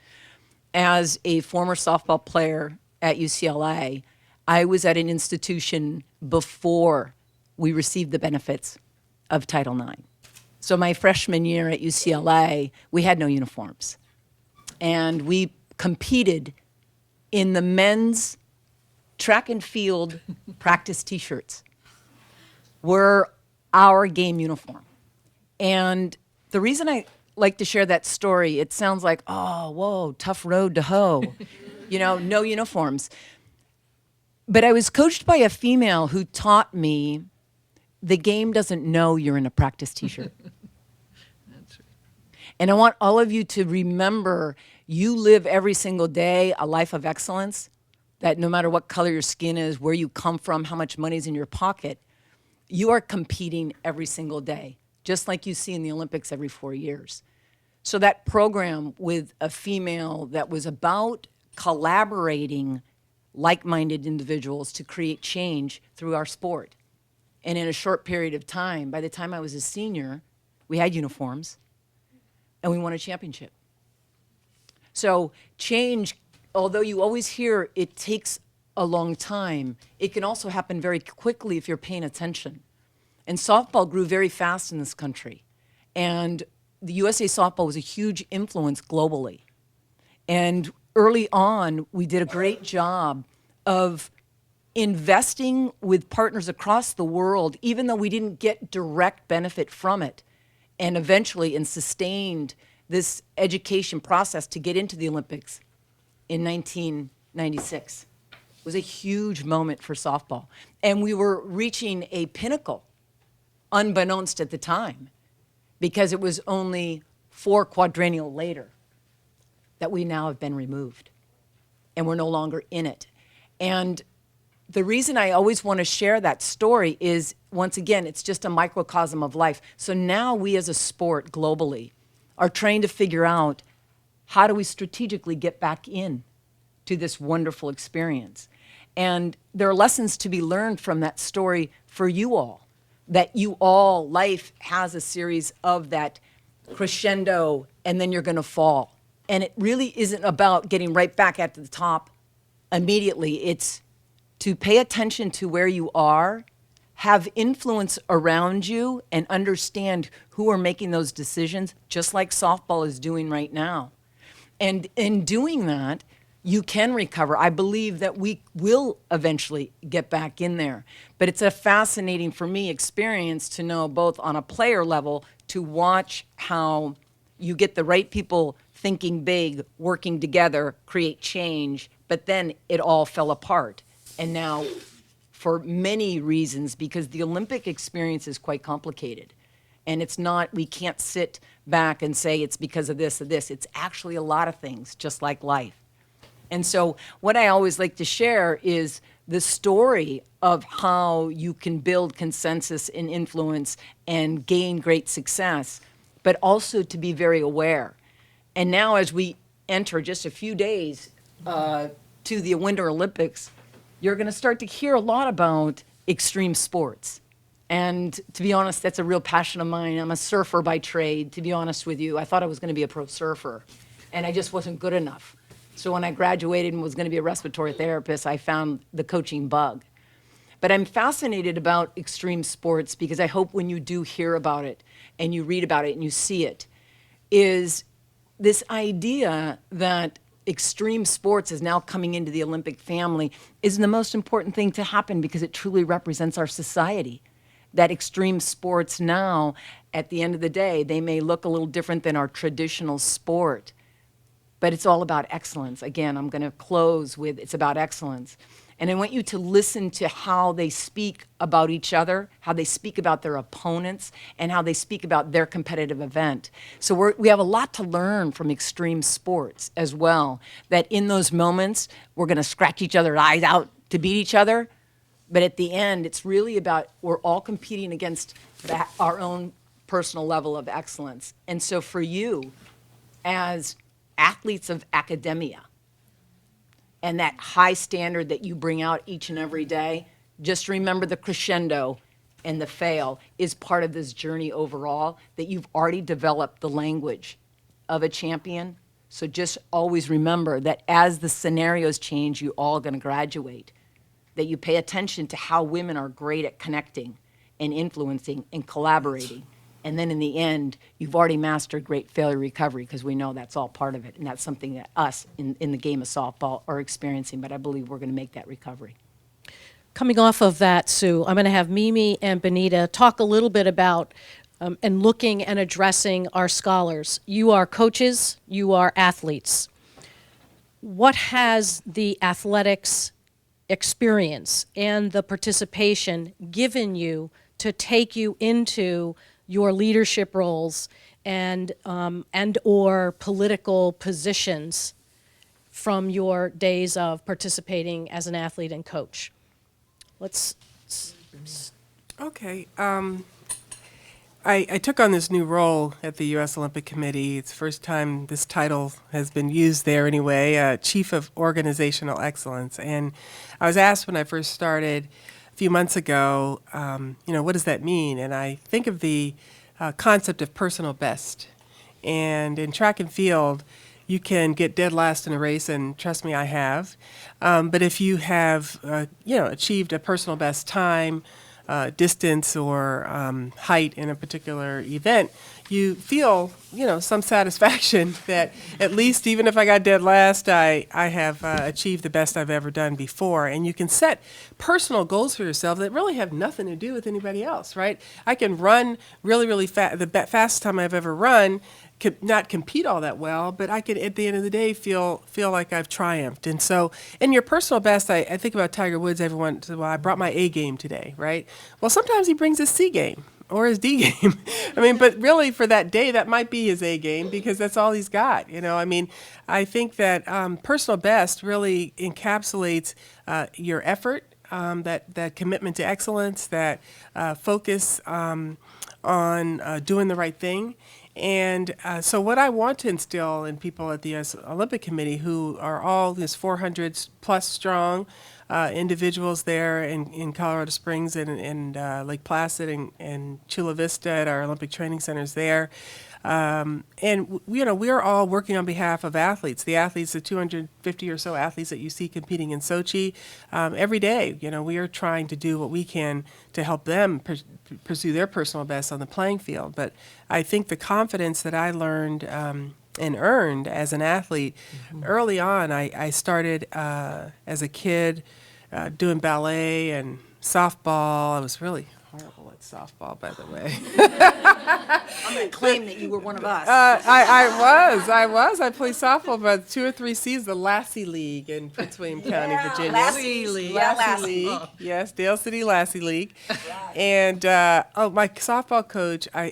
As a former softball player at UCLA, I was at an institution before we received the benefits of Title IX. So my freshman year at UCLA, we had no uniforms. And we competed in the men's track and field practice t-shirts were our game uniform. And the reason I like to share that story, it sounds like, oh, whoa, tough road to hoe, no uniforms. But I was coached by a female who taught me the game doesn't know you're in a practice t-shirt. And I want all of you to remember, you live every single day a life of excellence, that no matter what color your skin is, where you come from, how much money's in your pocket, you are competing every single day, just like you see in the Olympics every 4 years. So that program with a female that was about collaborating like-minded individuals to create change through our sport. And in a short period of time, by the time I was a senior, we had uniforms and we won a championship. So change, although you always hear it takes a long time, it can also happen very quickly if you're paying attention. And softball grew very fast in this country. And the USA Softball was a huge influence globally. And early on, we did a great job of investing with partners across the world, even though we didn't get direct benefit from it, and eventually and sustained this education process to get into the Olympics in 1996. It was a huge moment for softball. And we were reaching a pinnacle, unbeknownst at the time, because it was only 4 quadrennial later that we now have been removed, and we're no longer in it. And the reason I always want to share that story is, once again, it's just a microcosm of life. So now we as a sport globally are trying to figure out, how do we strategically get back in to this wonderful experience? And there are lessons to be learned from that story for you all, that you all, life has a series of that crescendo, and then you're going to fall. And it really isn't about getting right back at the top immediately. It's to pay attention to where you are, have influence around you, and understand who are making those decisions, just like softball is doing right now. And in doing that, you can recover. I believe that we will eventually get back in there. But it's a fascinating, for me, experience to know, both on a player level, to watch how you get the right people thinking big, working together, create change, but then it all fell apart. And now, for many reasons, because the Olympic experience is quite complicated. And it's not, we can't sit back and say it's because of this or this. It's actually a lot of things, just like life. And so what I always like to share is the story of how you can build consensus and influence and gain great success, but also to be very aware. And now as we enter just a few days to the Winter Olympics, you're going to start to hear a lot about extreme sports. And to be honest, that's a real passion of mine. I'm a surfer by trade, to be honest with you. I thought I was going to be a pro surfer, and I just wasn't good enough. So when I graduated and was going to be a respiratory therapist, I found the coaching bug. But I'm fascinated about extreme sports because I hope when you do hear about it and you read about it and you see it, is this idea that extreme sports is now coming into the Olympic family is the most important thing to happen because it truly represents our society. That extreme sports now, at the end of the day, they may look a little different than our traditional sport, but it's all about excellence. Again, I'm going to close with it's about excellence. And I want you to listen to how they speak about each other, how they speak about their opponents, and how they speak about their competitive event. So we have a lot to learn from extreme sports as well, that in those moments, we're going to scratch each other's eyes out to beat each other. But at the end, it's really about we're all competing against our own personal level of excellence. And so for you, as athletes of academia, and that high standard that you bring out each and every day, just remember the crescendo and the fail is part of this journey overall, that you've already developed the language of a champion. So just always remember that as the scenarios change, you're all going to graduate, that you pay attention to how women are great at connecting and influencing and collaborating. And then in the end, you've already mastered great failure recovery because we know that's all part of it. And that's something that us in the game of softball are experiencing, but I believe we're going to make that recovery. Coming off of that, Sue, I'm going to have Mimi and Benita talk a little bit about and looking and addressing our scholars. You are coaches, you are athletes. What has the athletics experience and the participation given you to take you into your leadership roles and or political positions from your days of participating as an athlete and coach? Okay. I took on this new role at the U.S. Olympic Committee. It's the first time this title has been used there anyway, Chief of Organizational Excellence. And I was asked when I first started a few months ago, what does that mean? And I think of the concept of personal best. And in track and field, you can get dead last in a race, and trust me, I have. But if you have, achieved a personal best time, distance, or height in a particular event, you feel, some satisfaction that at least even if I got dead last, I have achieved the best I've ever done before. And you can set personal goals for yourself that really have nothing to do with anybody else, right? I can run really, really fast, the fastest time I've ever run, not compete all that well, but I can, at the end of the day, feel like I've triumphed. And so in your personal best, I think about Tiger Woods every once in a while. I brought my A game today, right? Well, sometimes he brings his C game or his D game. But really for that day, that might be his A game because that's all he's got. I think that personal best really encapsulates your effort, that commitment to excellence, that focus on doing the right thing. And so what I want to instill in people at the U.S. Olympic Committee, who are all this 400 plus strong, individuals there in Colorado Springs and Lake Placid and Chula Vista at our Olympic training centers there. We're all working on behalf of athletes, the 250 or so athletes that you see competing in Sochi every day. We are trying to do what we can to help them pursue their personal best on the playing field. But I think the confidence that I learned and earned as an athlete early on, I started as a kid doing ballet and softball. I was really horrible at softball, by the way. I'm going to claim that you were one of us. I was. I played softball about 2 or 3 seasons, the Lassie League in Prince William County, Virginia. Lassie League. Lassie League. Yes, Dale City Lassie League. And my softball coach, I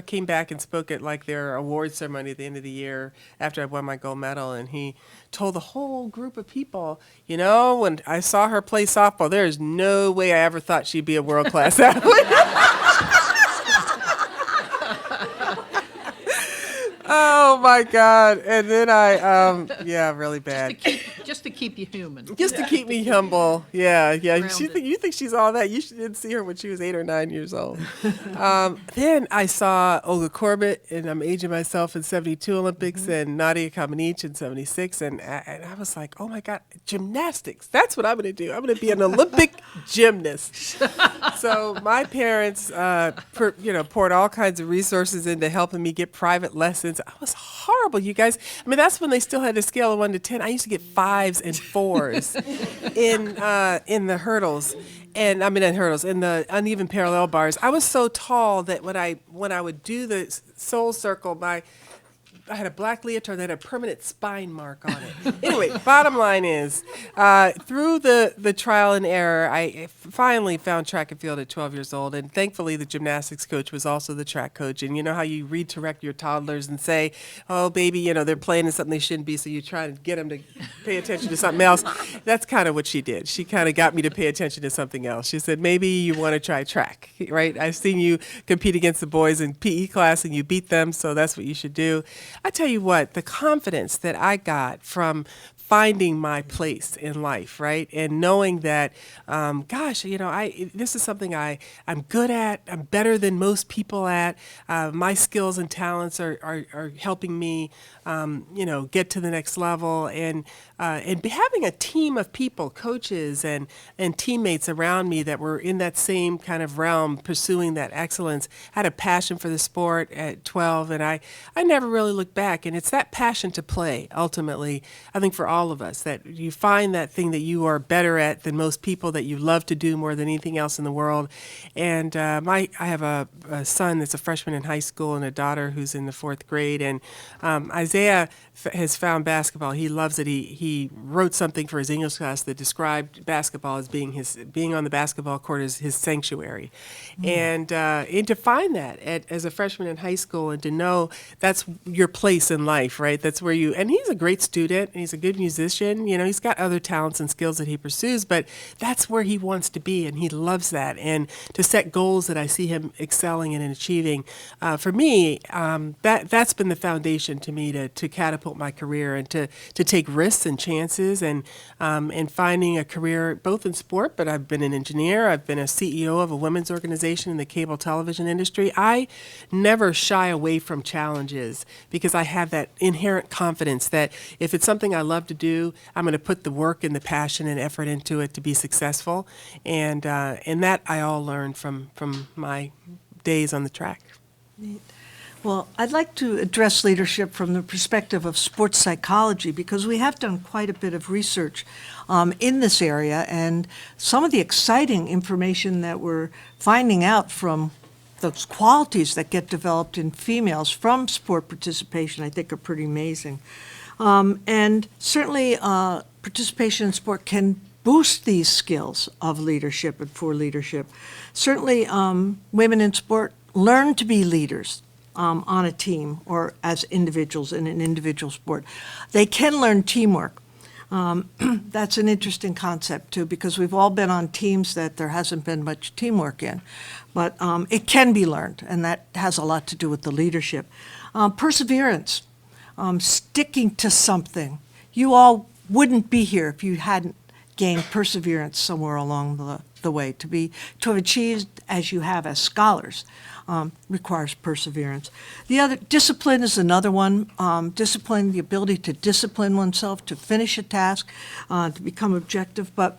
came back and spoke at like their award ceremony at the end of the year after I won my gold medal, and he told the whole group of people, when I saw her play softball, there is no way I ever thought she'd be a world-class athlete. Oh my God! And then really bad. Just to keep you human. Just to keep me humble. Yeah. Grounded. You think she's all that? You didn't see her when she was 8 or 9 years old. Then I saw Olga Korbut, and I'm aging myself in '72 Olympics, and Nadia Comaneci in '76, and I was like, oh my God, gymnastics! That's what I'm going to do. I'm going to be an Olympic gymnast. So my parents, poured all kinds of resources into helping me get private lessons. I was horrible, you guys. I mean, that's when they still had a scale of 1 to 10. I used to get 5s and 4s in the hurdles, in the uneven parallel bars. I was so tall that when I would do the soul circle, I had a black leotard that had a permanent spine mark on it. Anyway, bottom line is, through the trial and error, I finally found track and field at 12 years old, and thankfully the gymnastics coach was also the track coach. And you know how you redirect your toddlers and say, oh, baby, they're playing in something they shouldn't be, so you try to get them to pay attention to something else. That's kind of what she did. She kind of got me to pay attention to something else. She said, maybe you want to try track, right? I've seen you compete against the boys in PE class, and you beat them, so that's what you should do. I tell you what, the confidence that I got from finding my place in life, right? And knowing that, this is something I'm good at, I'm better than most people at, my skills and talents are helping me, get to the next level, and having a team of people, coaches and teammates around me that were in that same kind of realm, pursuing that excellence. I had a passion for the sport at 12, and I never really looked back. And it's that passion to play, ultimately, I think for all of us, that you find that thing that you are better at than most people, that you love to do more than anything else in the world. And I have a son that's a freshman in high school and a daughter who's in the 4th grade. And Isaiah has found basketball. He loves it. He wrote something for his English class that described basketball as being on the basketball court as his sanctuary. And to find that as a freshman in high school, and to know that's your place in life, right? That's where and he's a great student, and he's a good musician. He's got other talents and skills that he pursues, but that's where he wants to be, and he loves that. And to set goals that I see him excelling in and achieving, for me, that's been the foundation to me to catapult my career, and to take risks and chances, and finding a career both in sport, but I've been an engineer, I've been a CEO of a women's organization in the cable television industry. I never shy away from challenges because I have that inherent confidence that if it's something I love to do, I'm going to put the work and the passion and effort into it to be successful, and that I all learned from my days on the track. Well, I'd like to address leadership from the perspective of sports psychology, because we have done quite a bit of research in this area, and some of the exciting information that we're finding out from those qualities that get developed in females from sport participation, I think, are pretty amazing. And certainly participation in sport can boost these skills of leadership and for leadership. Certainly women in sport learn to be leaders on a team or as individuals in an individual sport. They can learn teamwork. That's an interesting concept, too, because we've all been on teams that there hasn't been much teamwork in. But it can be learned, and that has a lot to do with the leadership. Perseverance, sticking to something. You all wouldn't be here if you hadn't gained perseverance somewhere along the way. To have achieved as you have as scholars requires perseverance. The other, discipline is another one. Discipline, the ability to discipline oneself, to finish a task, to become objective. But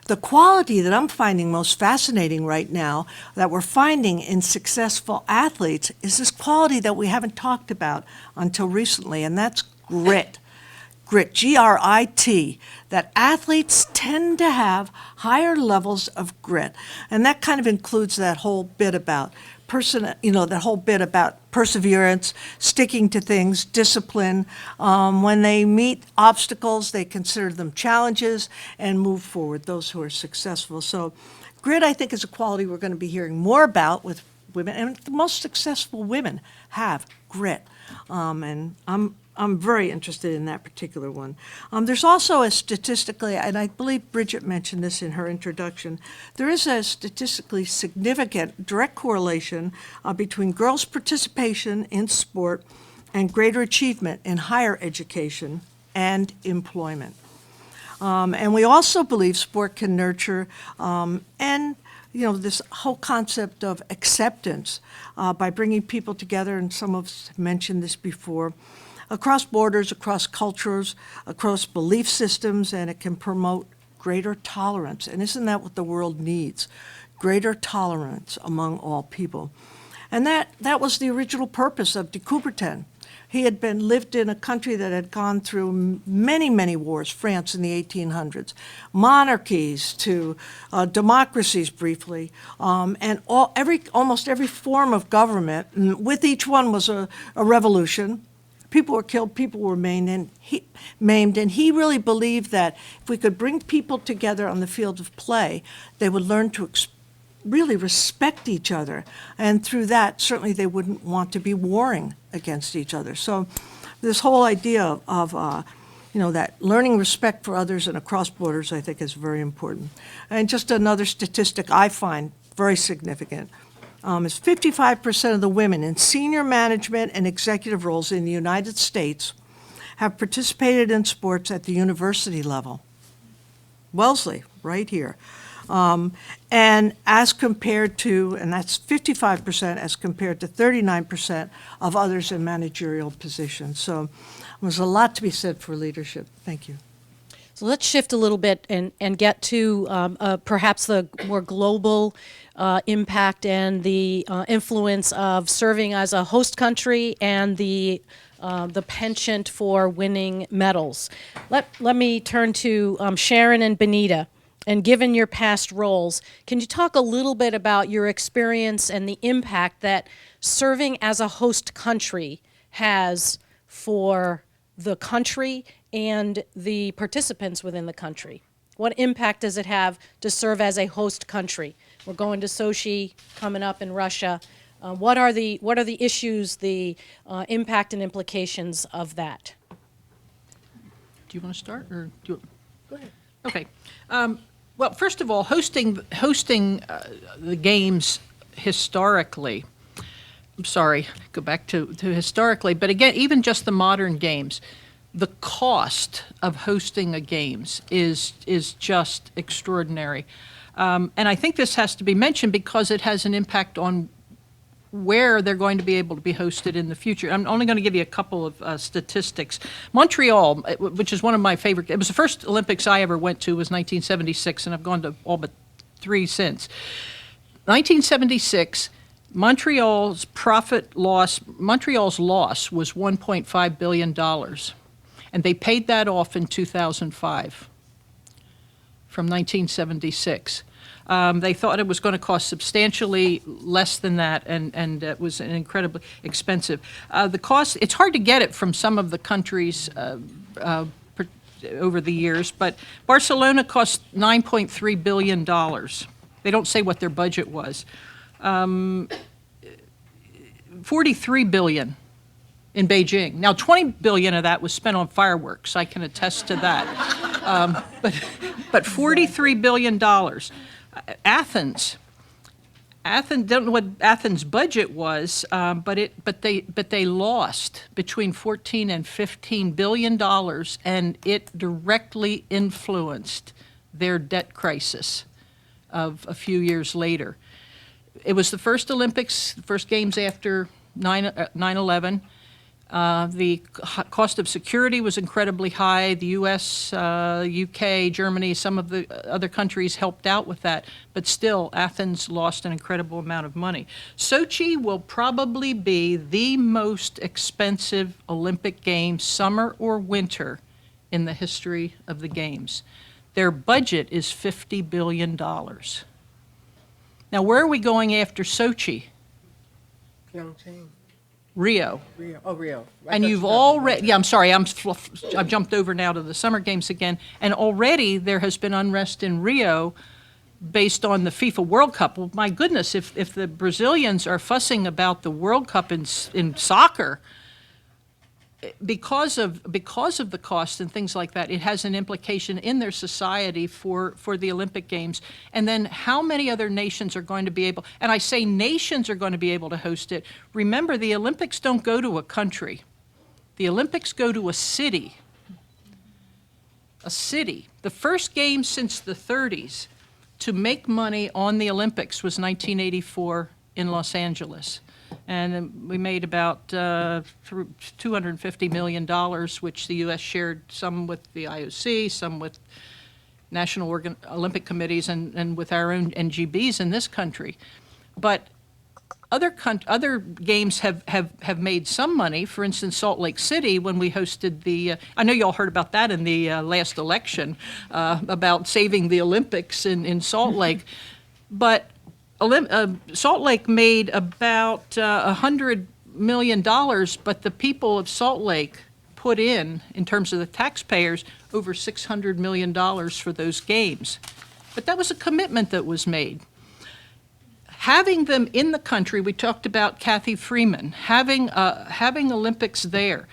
the quality that I'm finding most fascinating right now, that we're finding in successful athletes, is this quality that we haven't talked about until recently, and that's grit. Grit, G-R-I-T, that athletes tend to have higher levels of grit. And that kind of includes that whole bit about that whole bit about perseverance, sticking to things, discipline. When they meet obstacles, they consider them challenges and move forward, those who are successful. So grit, I think, is a quality we're going to be hearing more about with women, and the most successful women have grit. And I'm very interested in that particular one. There's also a statistically, and I believe Bridget mentioned this in her introduction, there is a statistically significant direct correlation between girls' participation in sport and greater achievement in higher education and employment. And we also believe sport can nurture this whole concept of acceptance by bringing people together, and some of us have mentioned this before, across borders, across cultures, across belief systems, and it can promote greater tolerance. And isn't that what the world needs? Greater tolerance among all people. And that was the original purpose of de Coubertin. He had lived in a country that had gone through many, many wars, France in the 1800s, monarchies to democracies briefly, and almost every form of government. And with each one was a revolution. People were killed, people were maimed, and he really believed that if we could bring people together on the field of play, they would learn to really respect each other. And through that, certainly they wouldn't want to be warring against each other. So this whole idea of that learning respect for others and across borders, I think, is very important. And just another statistic I find very significant is 55% of the women in senior management and executive roles in the United States have participated in sports at the university level. Wellesley, right here. And as compared to, and that's 55% as compared to 39% of others in managerial positions. So there's a lot to be said for leadership. Thank you. So let's shift a little bit and get to perhaps the more global impact and the influence of serving as a host country and the penchant for winning medals. Let me turn to Sharon and Benita. And given your past roles, can you talk a little bit about your experience and the impact that serving as a host country has for the country and the participants within the country? What impact does it have to serve as a host country? We're going to Sochi coming up in Russia. What are the issues, the impact and implications of that? Do you want to start, or do you? Go ahead. Okay. Well, first of all, hosting the games historically. I'm sorry, go back to historically, but again, even just the modern games, the cost of hosting a games is just extraordinary. And I think this has to be mentioned because it has an impact on where they're going to be able to be hosted in the future. I'm only going to give you a couple of statistics. Montreal, which is one of my favorite, it was the first Olympics I ever went to, was 1976, and I've gone to all but 3 since. 1976, Montreal's loss was $1.5 billion, and they paid that off in 2005 from 1976. They thought it was going to cost substantially less than that, and it was incredibly expensive. The cost, it's hard to get it from some of the countries over the years, but Barcelona cost $9.3 billion. They don't say what their budget was. $43 billion in Beijing. Now, $20 billion of that was spent on fireworks. I can attest to that. But $43 billion. Athens, don't know what Athens' budget was, but they lost between $14 and $15 billion, and it directly influenced their debt crisis of a few years later. It was the first Olympics, the first games after 9/11. The cost of security was incredibly high. The U.S., UK, Germany, some of the other countries helped out with that, but still, Athens lost an incredible amount of money. Sochi will probably be the most expensive Olympic Games, summer or winter, in the history of the Games. Their budget is $50 billion. Now, where are we going after Sochi? Pyeongchang. Rio. Rio. Oh, Rio. And you've already, yeah, I'm sorry, I've jumped over now to the Summer Games again, and already there has been unrest in Rio based on the FIFA World Cup. Well, my goodness, if the Brazilians are fussing about the World Cup in soccer, because of the cost and things like that, it has an implication in their society for the Olympic Games. And then how many other nations are going to be able, and I say nations are going to be able to host it. Remember, the Olympics don't go to a country. The Olympics go to a city. A city. The first game since the 30s to make money on the Olympics was 1984 in Los Angeles. And we made about $250 million, which the U.S. shared some with the IOC, some with national Olympic committees, and with our own NGBs in this country. But other games have made some money. For instance, Salt Lake City, when we hosted the, I know you all heard about that in the last election, about saving the Olympics in Salt Lake. But Salt Lake made about $100 million, but the people of Salt Lake put in terms of the taxpayers, over $600 million for those games. But that was a commitment that was made. Having them in the country, we talked about Kathy Freeman, having Olympics there.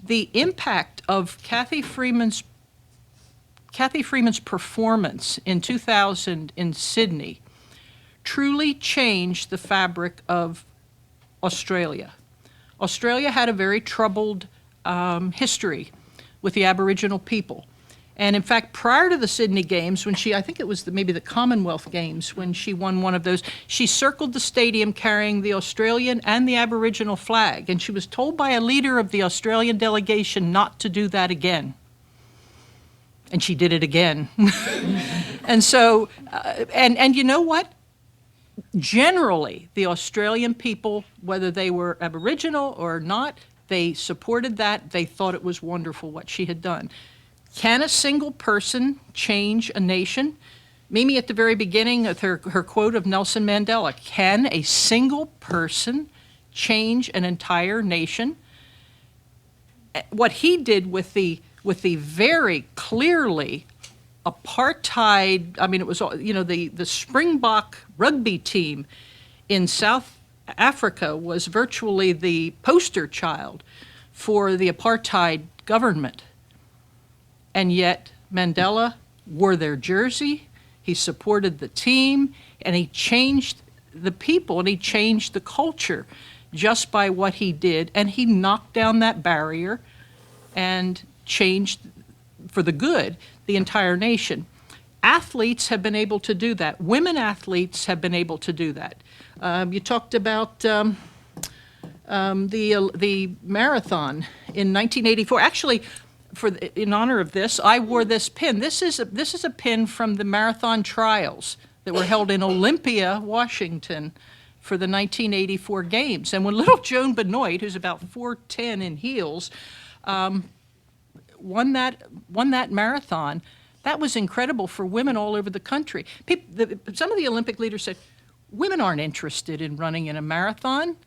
The impact of Kathy Freeman's performance in 2000 in Sydney truly changed the fabric of Australia. Australia had a very troubled history with the Aboriginal people. And in fact, prior to the Sydney Games, when I think it was maybe the Commonwealth Games, when she won one of those, she circled the stadium carrying the Australian and the Aboriginal flag. And she was told by a leader of the Australian delegation not to do that again. And she did it again. And so, and you know what? Generally, the Australian people, whether they were Aboriginal or not, they supported that. They thought it was wonderful what she had done. Can a single person change a nation? Mimi, at the very beginning, with her quote of Nelson Mandela, can a single person change an entire nation? What he did with the very clearly apartheid, I mean, it was, the Springbok rugby team in South Africa was virtually the poster child for the apartheid government. And yet Mandela wore their jersey, he supported the team, and he changed the people, and he changed the culture just by what he did. And he knocked down that barrier and changed, for the good, the entire nation. Athletes have been able to do that. Women athletes have been able to do that. You talked about the marathon in 1984. Actually, in honor of this, I wore this pin. This is a pin from the marathon trials that were held in Olympia, Washington, for the 1984 Games. And when little Joan Benoit, who's about 4'10" in heels, won that marathon, that was incredible for women all over the country. Some of the Olympic leaders said, women aren't interested in running in a marathon.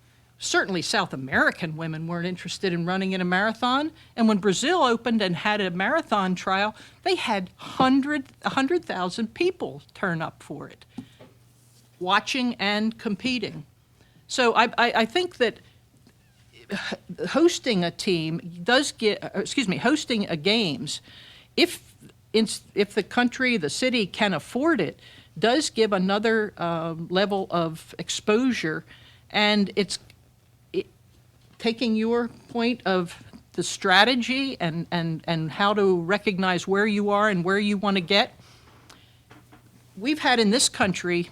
Certainly South American women weren't interested in running in a marathon. And when Brazil opened and had a marathon trial, they had 100,000 people turn up for it, watching and competing. So I think that hosting a hosting a games, if the country, the city can afford it, does give another level of exposure. And it's taking your point of the strategy and how to recognize where you are and where you want to get. we've had in this country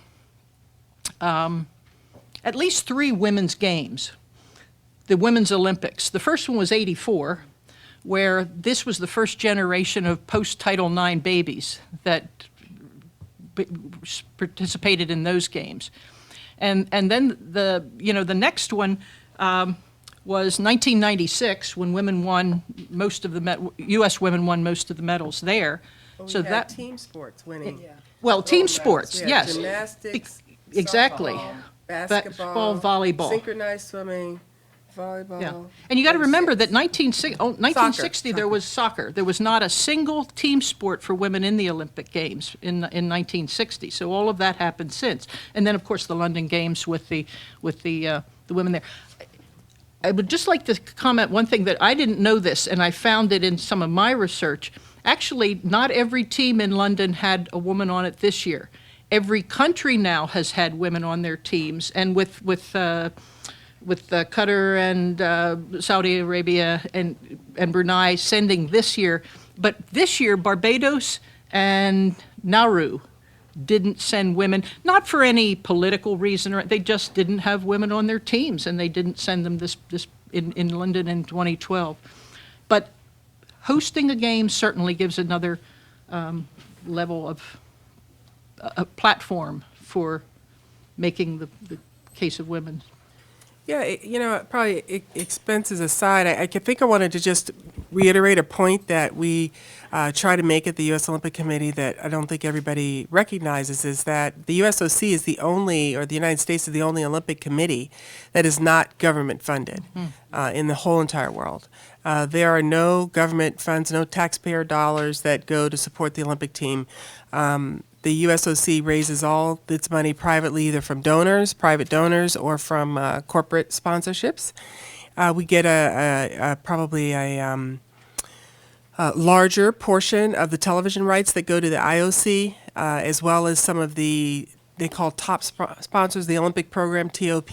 at least 3 women's games, the Women's Olympics. The first one was '84, where this was the first generation of post-Title IX babies that participated in those games. And then the next one was 1996, when women won most of the U.S. women won most of the medals there. So that team sports winning. Well, team sports, Yeah, yes. gymnastics, Exactly. softball, Basketball, basketball, volleyball. synchronized swimming, volleyball. Yeah. And you got to remember that 1960 there Soccer. was soccer. There was not a single team sport for women in the Olympic Games in 1960. So all of that happened since. And then, of course, the London Games with the women there. I would just like to comment one thing that I didn't know this, and I found it in some of my research. Actually, not every team in London had a woman on it this year. Every country now has had women on their teams, and with Qatar and Saudi Arabia and Brunei sending this year. But this year, Barbados and Nauru didn't send women, not for any political reason, or they just didn't have women on their teams, and they didn't send them this in London in 2012. But hosting a game certainly gives another level of a platform for making the case of women. Yeah, probably expenses aside, I think I wanted to just reiterate a point that we try to make at the U.S. Olympic Committee that I don't think everybody recognizes, is that the USOC is the only, or the United States is the only Olympic committee that is not government funded in the whole entire world. There are no government funds, no taxpayer dollars that go to support the Olympic team. The USOC raises all its money privately, either from donors, private donors, or from corporate sponsorships. We get probably a larger portion of the television rights that go to the IOC, as well as some of the, they call top sponsors, the Olympic program, TOP,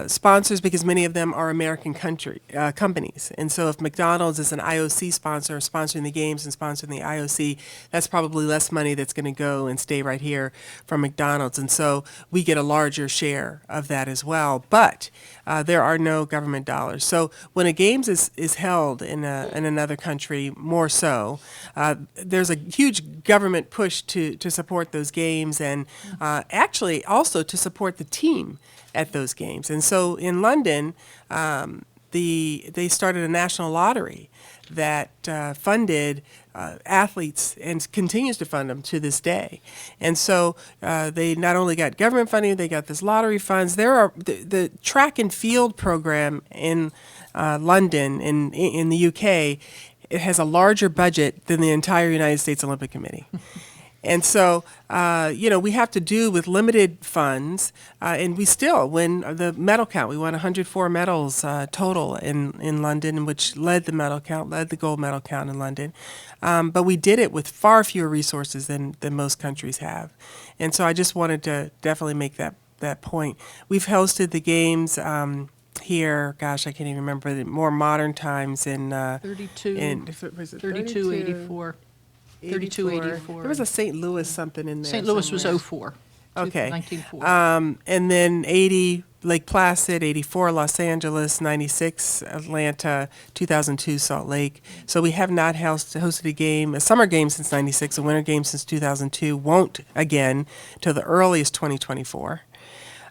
sponsors, because many of them are American companies. And so if McDonald's is an IOC sponsor, sponsoring the games and sponsoring the IOC, that's probably less money that's going to go and stay right here from McDonald's. And so we get a larger share of that as well. But there are no government dollars. So when a games is held in another country, more so, there's a huge government push to support those games, and actually also to support the team at those games. And so in London, they started a national lottery that funded athletes and continues to fund them to this day. And so they not only got government funding, they got this lottery funds. There are the track and field program in London, in the UK, it has a larger budget than the entire United States Olympic Committee. And so, we have to do with limited funds, and we still win the medal count. We won 104 medals total in London, which led the gold medal count in London. But we did it with far fewer resources than most countries have. And so I just wanted to definitely make that point. We've hosted the games here, gosh, I can't even remember, the more modern times in 32, was it 32, 84. 32, 84. There was a St. Louis something in there. St. Louis was somewhere. 04. Okay. 1904. And then 80, Lake Placid, 84, Los Angeles, 96, Atlanta, 2002, Salt Lake. So we have not hosted a summer game since 96, a winter game since 2002, won't again till the earliest 2024.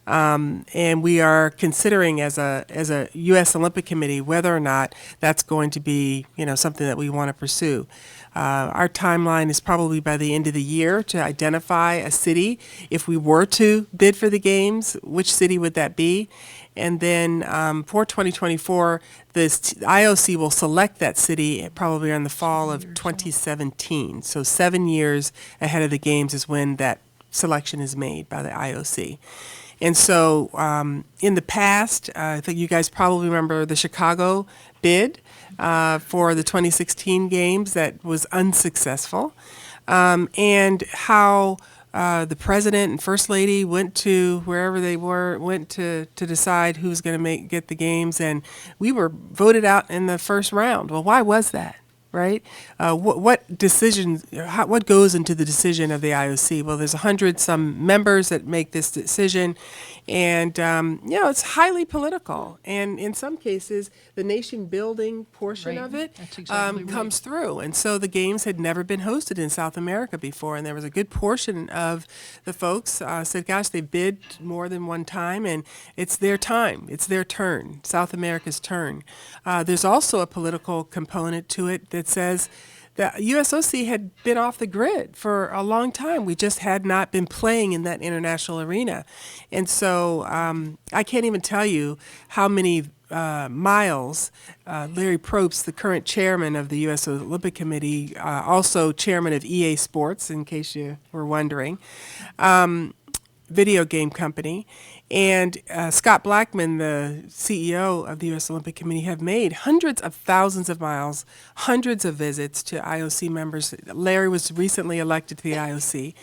And we are considering as a U.S. Olympic Committee whether or not that's going to be, something that we want to pursue. Our timeline is probably by the end of the year to identify a city. If we were to bid for the games, which city would that be? And then for 2024, the IOC will select that city probably in the fall of 2017. So 7 years ahead of the games is when that selection is made by the IOC. And so in the past, I think you guys probably remember the Chicago bid for the 2016 games that was unsuccessful, and how the president and first lady went to wherever they went to decide who's going to get the games, and we were voted out in the first round. Well, why was that? right? What decisions, what goes into the decision of the IOC? Well, there's 100-some members that make this decision, and it's highly political. And in some cases, the nation-building portion Right. of it That's exactly right. comes through. And so the games had never been hosted in South America before, and there was a good portion of the folks said, "Gosh, they bid more than one time, and it's their time. It's their turn. South America's turn." There's also a political component to it that says the USOC had been off the grid for a long time. We just had not been playing in that international arena. And so I can't even tell you how many miles Larry Probst, the current chairman of the U.S. Olympic Committee, also chairman of EA Sports, in case you were wondering, video game company, and Scott Blackman, the CEO of the U.S. Olympic Committee, have made hundreds of thousands of miles, hundreds of visits to IOC members. Larry was recently elected to the IOC.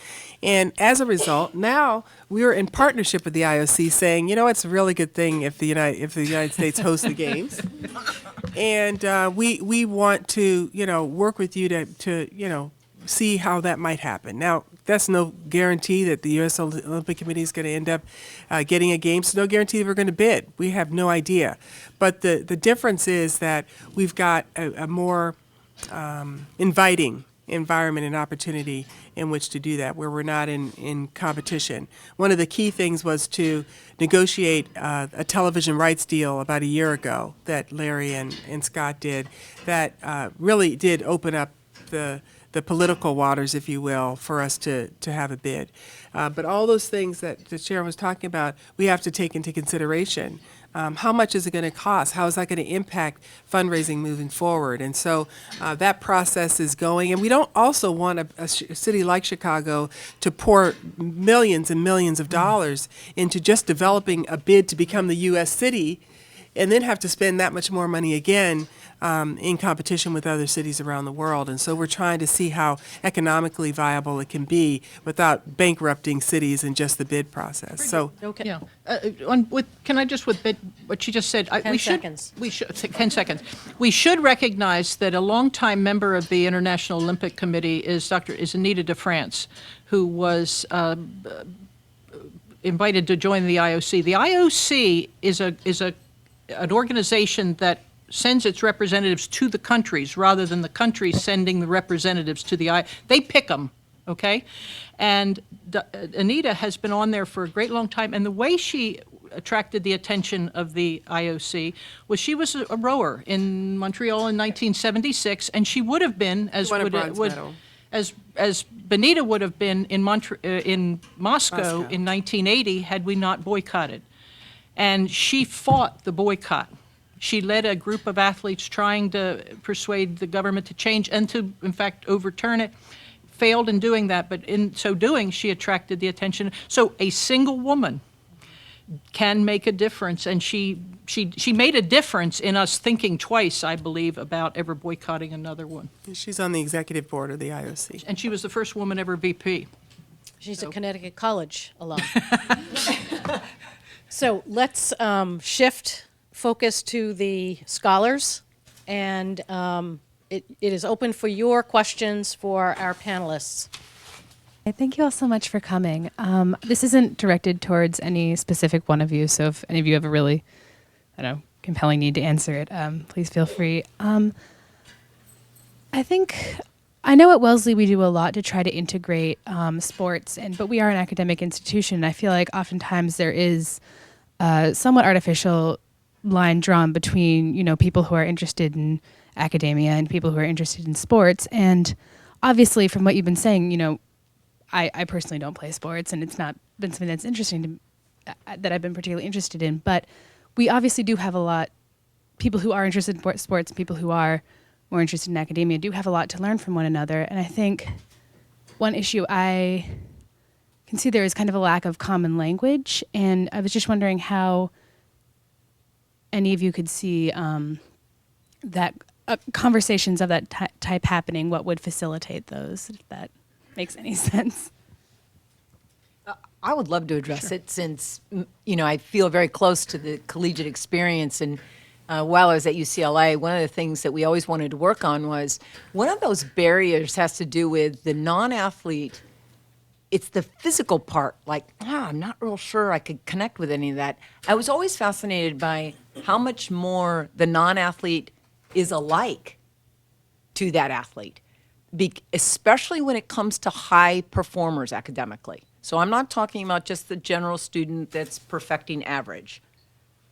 And as a result, now we're in partnership with the IOC saying, it's a really good thing if the United States hosts the games. And we want to, work with you to see how that might happen. Now, that's no guarantee that the U.S. Olympic Committee is going to end up getting a game. So no guarantee that we're going to bid. We have no idea. But the difference is that we've got a more inviting environment and opportunity in which to do that, where we're not in competition. One of the key things was to negotiate a television rights deal about a year ago that Larry and Scott did that really did open up the political waters, if you will, for us to have a bid. But all those things that Sharon was talking about, we have to take into consideration. How much is it going to cost? How is that going to impact fundraising moving forward? And so that process is going. And we don't also want a city like Chicago to pour millions and millions of dollars into just developing a bid to become the U.S. city and then have to spend that much more money again in competition with other cities around the world. And so we're trying to see how economically viable it can be without bankrupting cities in just the bid process. So Okay. Yeah. Can I just, with what she just said? 10 seconds. 10 seconds. We should recognize that a longtime member of the International Olympic Committee is Anita de France, who was invited to join the IOC. The IOC is an organization that sends its representatives to the countries rather than the countries sending the representatives to the They pick them, okay? And Anita has been on there for a great long time, and the way she attracted the attention of the IOC was she was a rower in Montreal in 1976, and she would have been, as Won a would, bronze medal. as Benita would have been in Moscow in 1980 had we not boycotted. And she fought the boycott. She led a group of athletes trying to persuade the government to change and to, in fact, overturn it. Failed in doing that, but in so doing, she attracted the attention. So a single woman can make a difference, and she made a difference in us thinking twice, I believe, about ever boycotting another one. she's on the executive board of the IOC. And she was the first woman ever VP. She's a Connecticut College alum. So let's shift focus to the scholars, and it is open for your questions for our panelists. Thank you all so much for coming. This isn't directed towards any specific one of you, so if any of you have a really, compelling need to answer it, please feel free. I know at Wellesley we do a lot to try to integrate sports, but we are an academic institution, and I feel like oftentimes there is a somewhat artificial line drawn between, people who are interested in academia and people who are interested in sports. And obviously, from what you've been saying, I personally don't play sports, and it's not been something that's interesting to that I've been particularly interested in. But we obviously do have a lot. People who are interested in sports and people who are more interested in academia do have a lot to learn from one another. And I think one issue I can see there is kind of a lack of common language. And I was just wondering how any of you could see that conversations of that type happening, what would facilitate those, if that makes any sense. I would love to address it since, I feel very close to the collegiate experience. And while I was at UCLA, one of the things that we always wanted to work on was one of those barriers has to do with the non-athlete. It's the physical part, like, I'm not real sure I could connect with any of that. I was always fascinated by how much more the non-athlete is alike to that athlete, especially when it comes to high performers academically. So I'm not talking about just the general student that's perfecting average.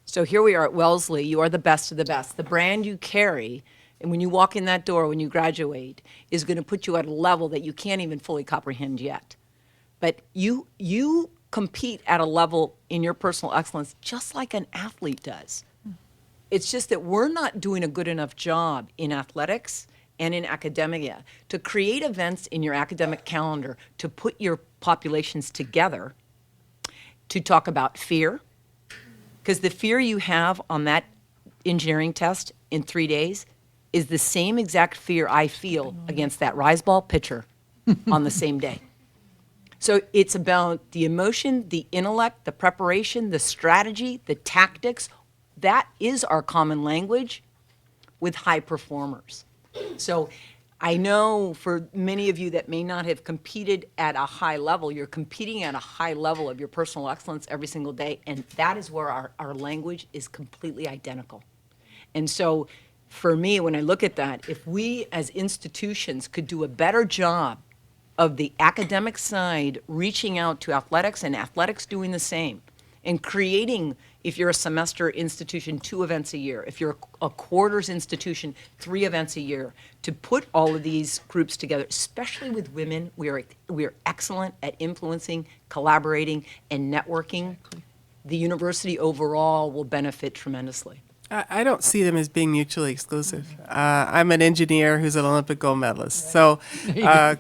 So here we are at Wellesley. You are the best of the best. The brand you carry, and when you walk in that door when you graduate, is going to put you at a level that you can't even fully comprehend yet. But you compete at a level in your personal excellence just like an athlete does. It's just that we're not doing a good enough job in athletics and in academia to create events in your academic calendar to put your populations together to talk about fear. Because the fear you have on that engineering test in 3 days is the same exact fear I feel against that rise ball pitcher on the same day. So it's about the emotion, the intellect, the preparation, the strategy, the tactics. That is our common language with high performers. So I know for many of you that may not have competed at a high level, you're competing at a high level of your personal excellence every single day, and that is where our language is completely identical. And so for me, when I look at that, if we as institutions could do a better job of the academic side reaching out to athletics and athletics doing the same, and creating, if you're a semester institution, 2 events a year. If you're a quarters institution, 3 events a year. To put all of these groups together, especially with women, we are excellent at influencing, collaborating, and networking. The university overall will benefit tremendously. I don't see them as being mutually exclusive. I'm an engineer who's an Olympic gold medalist. So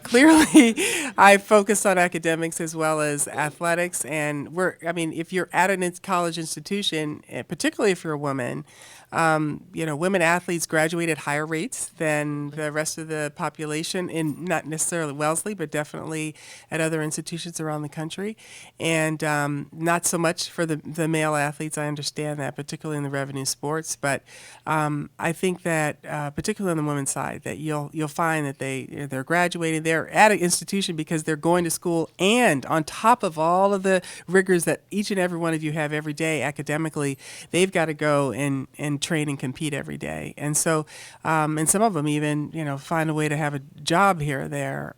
clearly I focus on academics as well as athletics. And if you're at a college institution, particularly if you're a woman, women athletes graduate at higher rates than the rest of the population, in not necessarily Wellesley, but definitely at other institutions around the country. And not so much for the male athletes. I understand that, particularly in the revenue sports. But I think that, particularly on the women's side, that you'll find that they're graduating. They're at an institution because they're going to school, and on top of all of the rigors that each and every one of you have every day academically, they've got to go and train and compete every day. And so, and some of them even, find a way to have a job here or there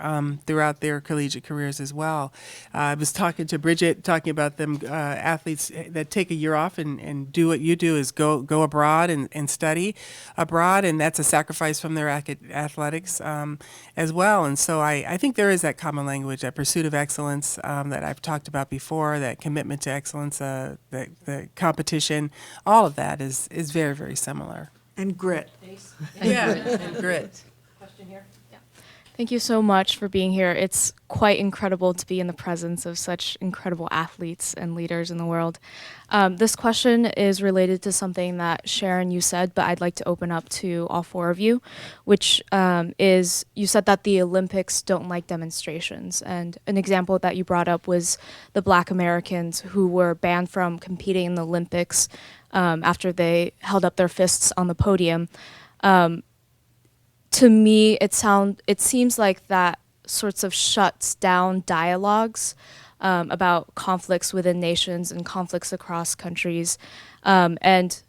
throughout their collegiate careers as well. I was talking to Bridget, talking about them athletes that take a year off and do what you do, is go abroad and study abroad, and that's a sacrifice from their athletics as well. And so I think there is that common language, that pursuit of excellence that I've talked about before, that commitment to excellence, the competition, all of that is very, very similar. And grit. Yeah, and grit. Thank you so much for being here. It's quite incredible to be in the presence of such incredible athletes and leaders in the world. This question is related to something that Sharon, you said, but I'd like to open up to all 4 of you, which is you said that the Olympics don't like demonstrations. And an example that you brought up was the Black Americans who were banned from competing in the Olympics after they held up their fists on the podium. To me, it seems like that sorts of shuts down dialogues about conflicts within nations and conflicts across countries. And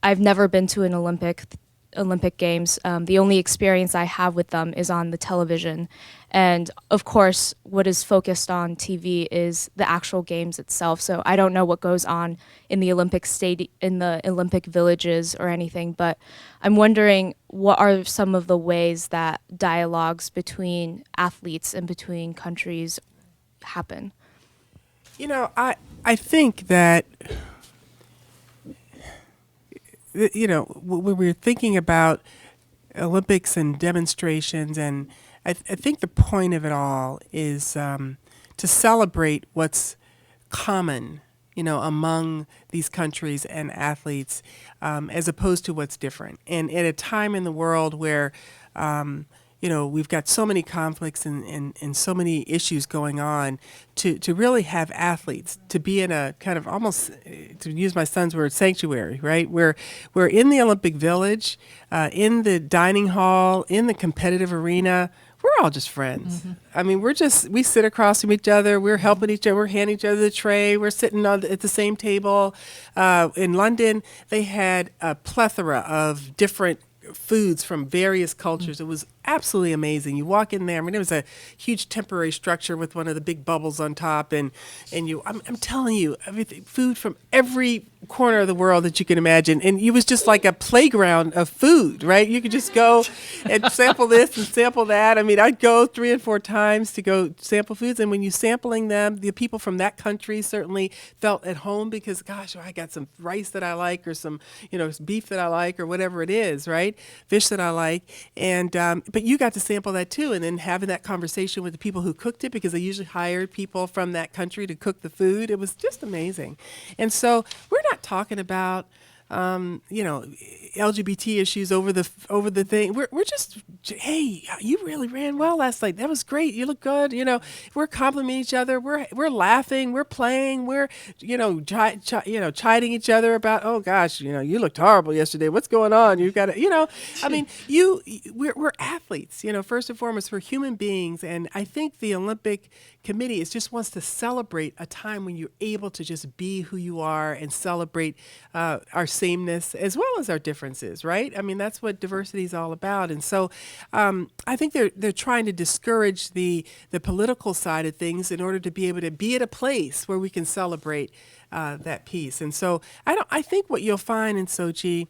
I've never been to an Olympic Games. The only experience I have with them is on the television. And of course, what is focused on TV is the actual games itself. So I don't know what goes on in the Olympic villages or anything, but I'm wondering, what are some of the ways that dialogues between athletes and between countries happen? I think that, when we're thinking about Olympics and demonstrations, and I think the point of it all is to celebrate what's common, among these countries and athletes, as opposed to what's different. And at a time in the world where, we've got so many conflicts and so many issues going on, to really have athletes, to be in a kind of almost, to use my son's word, sanctuary, right? We're in the Olympic Village, in the dining hall, in the competitive arena. We're all just friends. I mean, we sit across from each other. We're helping each other. We're handing each other the tray. We're sitting at the same table. In London, they had a plethora of different foods from various cultures. It was absolutely amazing. You walk in there. I mean, it was a huge temporary structure with one of the big bubbles on top, and I'm telling you, everything, food from every corner of the world that you can imagine, and it was just like a playground of food, right? You could just go and sample this and sample that. I mean, I'd go 3 and 4 times to go sample foods, and when you're sampling them, the people from that country certainly felt at home because, gosh, I got some rice that I like, or some, beef that I like, or whatever it is, right? Fish that I like, and but you got to sample that too, and then having that conversation with the people who cooked it, because they usually hired people from that country to cook the food. It was just amazing. And so we're not talking about LGBT issues over the thing. We're just, hey, you really ran well last night. That was great. You look good. We're complimenting each other. We're laughing. We're playing. We're chiding each other about, oh gosh, you looked horrible yesterday. What's going on? You've got to, I mean, we're athletes. First and foremost, we're human beings, and I think the Olympic Committee just wants to celebrate a time when you're able to just be who you are and celebrate our sameness as well as our differences, right? I mean, that's what diversity is all about. And so I think they're trying to discourage the political side of things in order to be able to be at a place where we can celebrate that piece. And so I think what you'll find in Sochi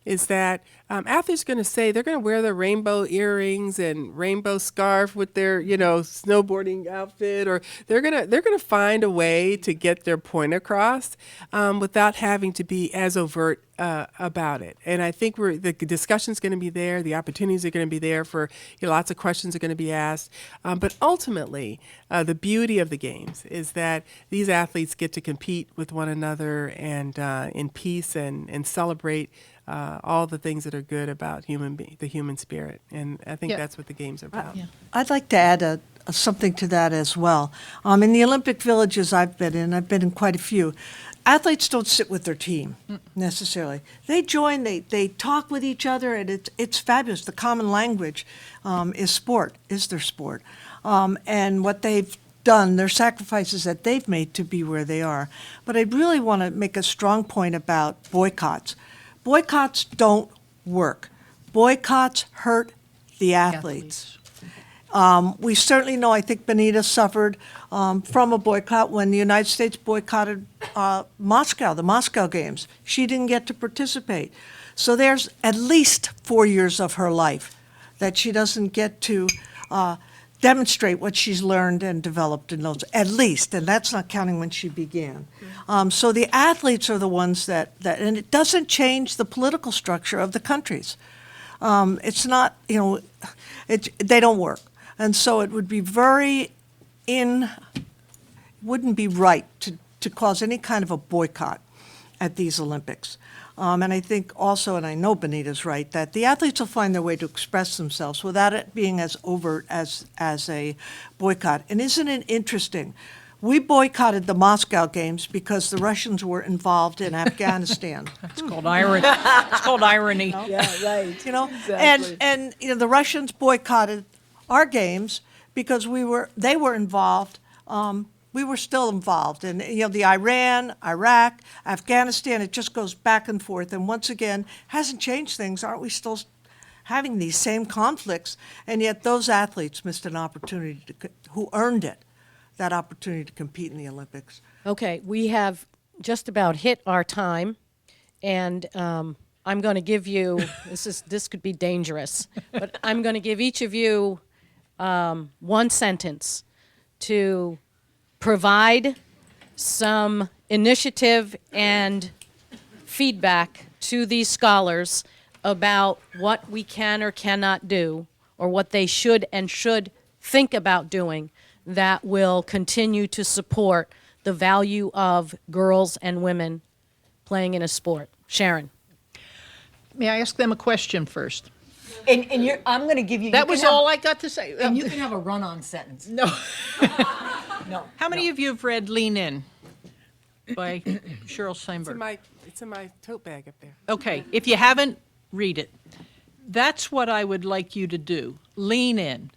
is that athletes are going to say they're going to wear their rainbow earrings and rainbow scarf with their, snowboarding outfit, or they're going to find a way to get their point across without having to be as overt about it. And I think the discussion's going to be there, the opportunities are going to be there for lots of questions are going to be asked. But ultimately, the beauty of the games is that these athletes get to compete with one another and in peace and celebrate all the things that are good about the human spirit. And I think that's what the games are about. I'd like to add something to that as well. In the Olympic villages I've been in quite a few, athletes don't sit with their team necessarily. They join, they talk with each other, and it's fabulous. The common language is their sport. And what they've done, their sacrifices that they've made to be where they are. But I really want to make a strong point about boycotts. Boycotts don't work. Boycotts hurt the athletes. We certainly know, I think Benita suffered from a boycott when the United States boycotted the Moscow Games. She didn't get to participate. So there's at least 4 years of her life that she doesn't get to demonstrate what she's learned and developed in those, at least, and that's not counting when she began. So the athletes are the ones that, and it doesn't change the political structure of the countries. It's not, they don't work. And so it would be wouldn't be right to cause any kind of a boycott at these Olympics. And I think also, and I know Benita's right, that the athletes will find their way to express themselves without it being as overt as a boycott. And isn't it interesting? We boycotted the Moscow Games because the Russians were involved in Afghanistan. It's called irony. It's called irony. Yeah, right. Exactly. And the Russians boycotted our games because they were involved. We were still involved. And, the Iran, Iraq, Afghanistan, it just goes back and forth. And once again, hasn't changed things. Aren't we still having these same conflicts? And yet those athletes missed an opportunity who earned it, that opportunity to compete in the Olympics. Okay, we have just about hit our time, and I'm going to give you, this could be dangerous, but I'm going to give each of you one sentence to provide some initiative and feedback to these scholars about what we can or cannot do, or what they should think about doing that will continue to support the value of girls and women playing in a sport. Sharon. May I ask them a question first? And I'm going to give you. That was all I got to say. And you can have a run-on sentence. No. No. How many of you have read Lean In by Sheryl It's Sandberg? in my tote bag up there. Okay, if you haven't, read it. That's what I would like you to do. Lean in.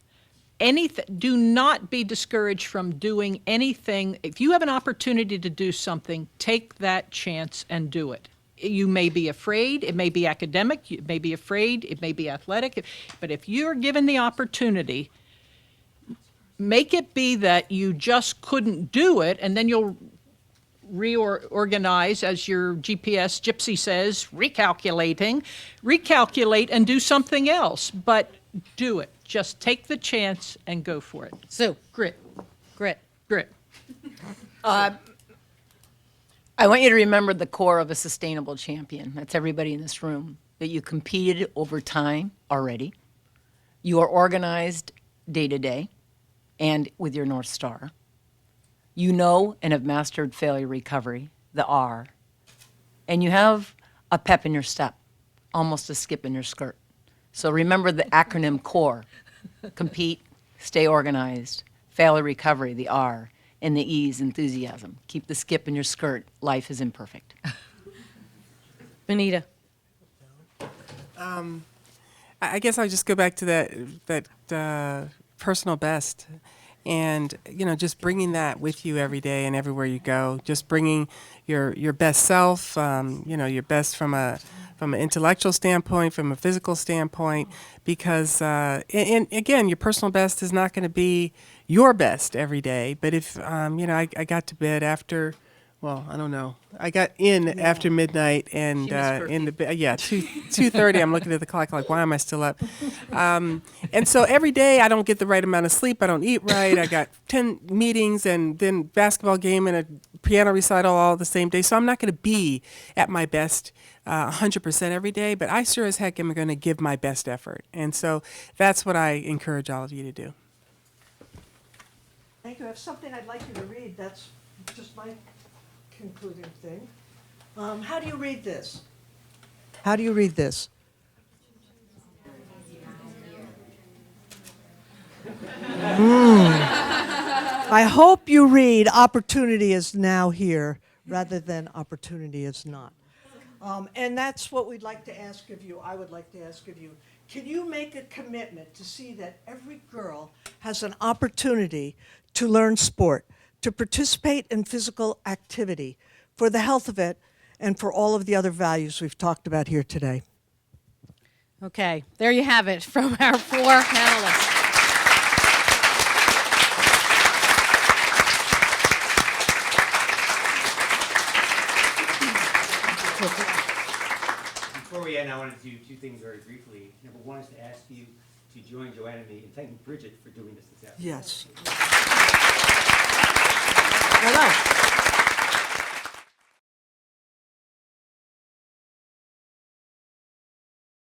Do not be discouraged from doing anything. If you have an opportunity to do something, take that chance and do it. You may be afraid, it may be academic, you may be afraid, it may be athletic, but if you're given the opportunity, make it be that you just couldn't do it, and then you'll reorganize, as your GPS gypsy says, recalculate and do something else, but do it. Just take the chance and go for it. Sue. Grit. Grit. Grit. I want you to remember the core of a sustainable champion. That's everybody in this room. That you competed over time already. You are organized day to day and with your North Star. You know and have mastered failure recovery, the R. And you have a pep in your step, almost a skip in your skirt. So remember the acronym CORE. Compete, stay organized, failure recovery, the R. And the E is enthusiasm. Keep the skip in your skirt. Life is imperfect. Benita. I guess I'll just go back to that personal best, and just bringing that with you every day and everywhere you go. Just bringing your best self. Your best from an intellectual standpoint, from a physical standpoint, because and again, your personal best is not going to be your best every day. But if I got to bed after. Well, I don't know. I got in after midnight, and in the 2:30. I'm looking at the clock like, why am I still up? And so every day I don't get the right amount of sleep. I don't eat right. I got 10 meetings and then basketball game and a piano recital all the same day. So I'm not going to be at my best 100% every day. But I sure as heck am going to give my best effort. And so that's what I encourage all of you to do. Thank you. I have something I'd like you to read. That's just my concluding thing. How do you read this? How do you read this? I hope you read opportunity is now here rather than opportunity is not. And that's what we'd like to ask of you. I would like to ask of you. Can you make a commitment to see that every girl has an opportunity to learn sport, to participate in physical activity for the health of it and for all of the other values we've talked about here today? Okay, there you have it from our four panelists. Before we end, I want to do two things very briefly. Number one is to ask you to join Joanne and me in thanking Bridget for doing this afternoon. Yes. Hello.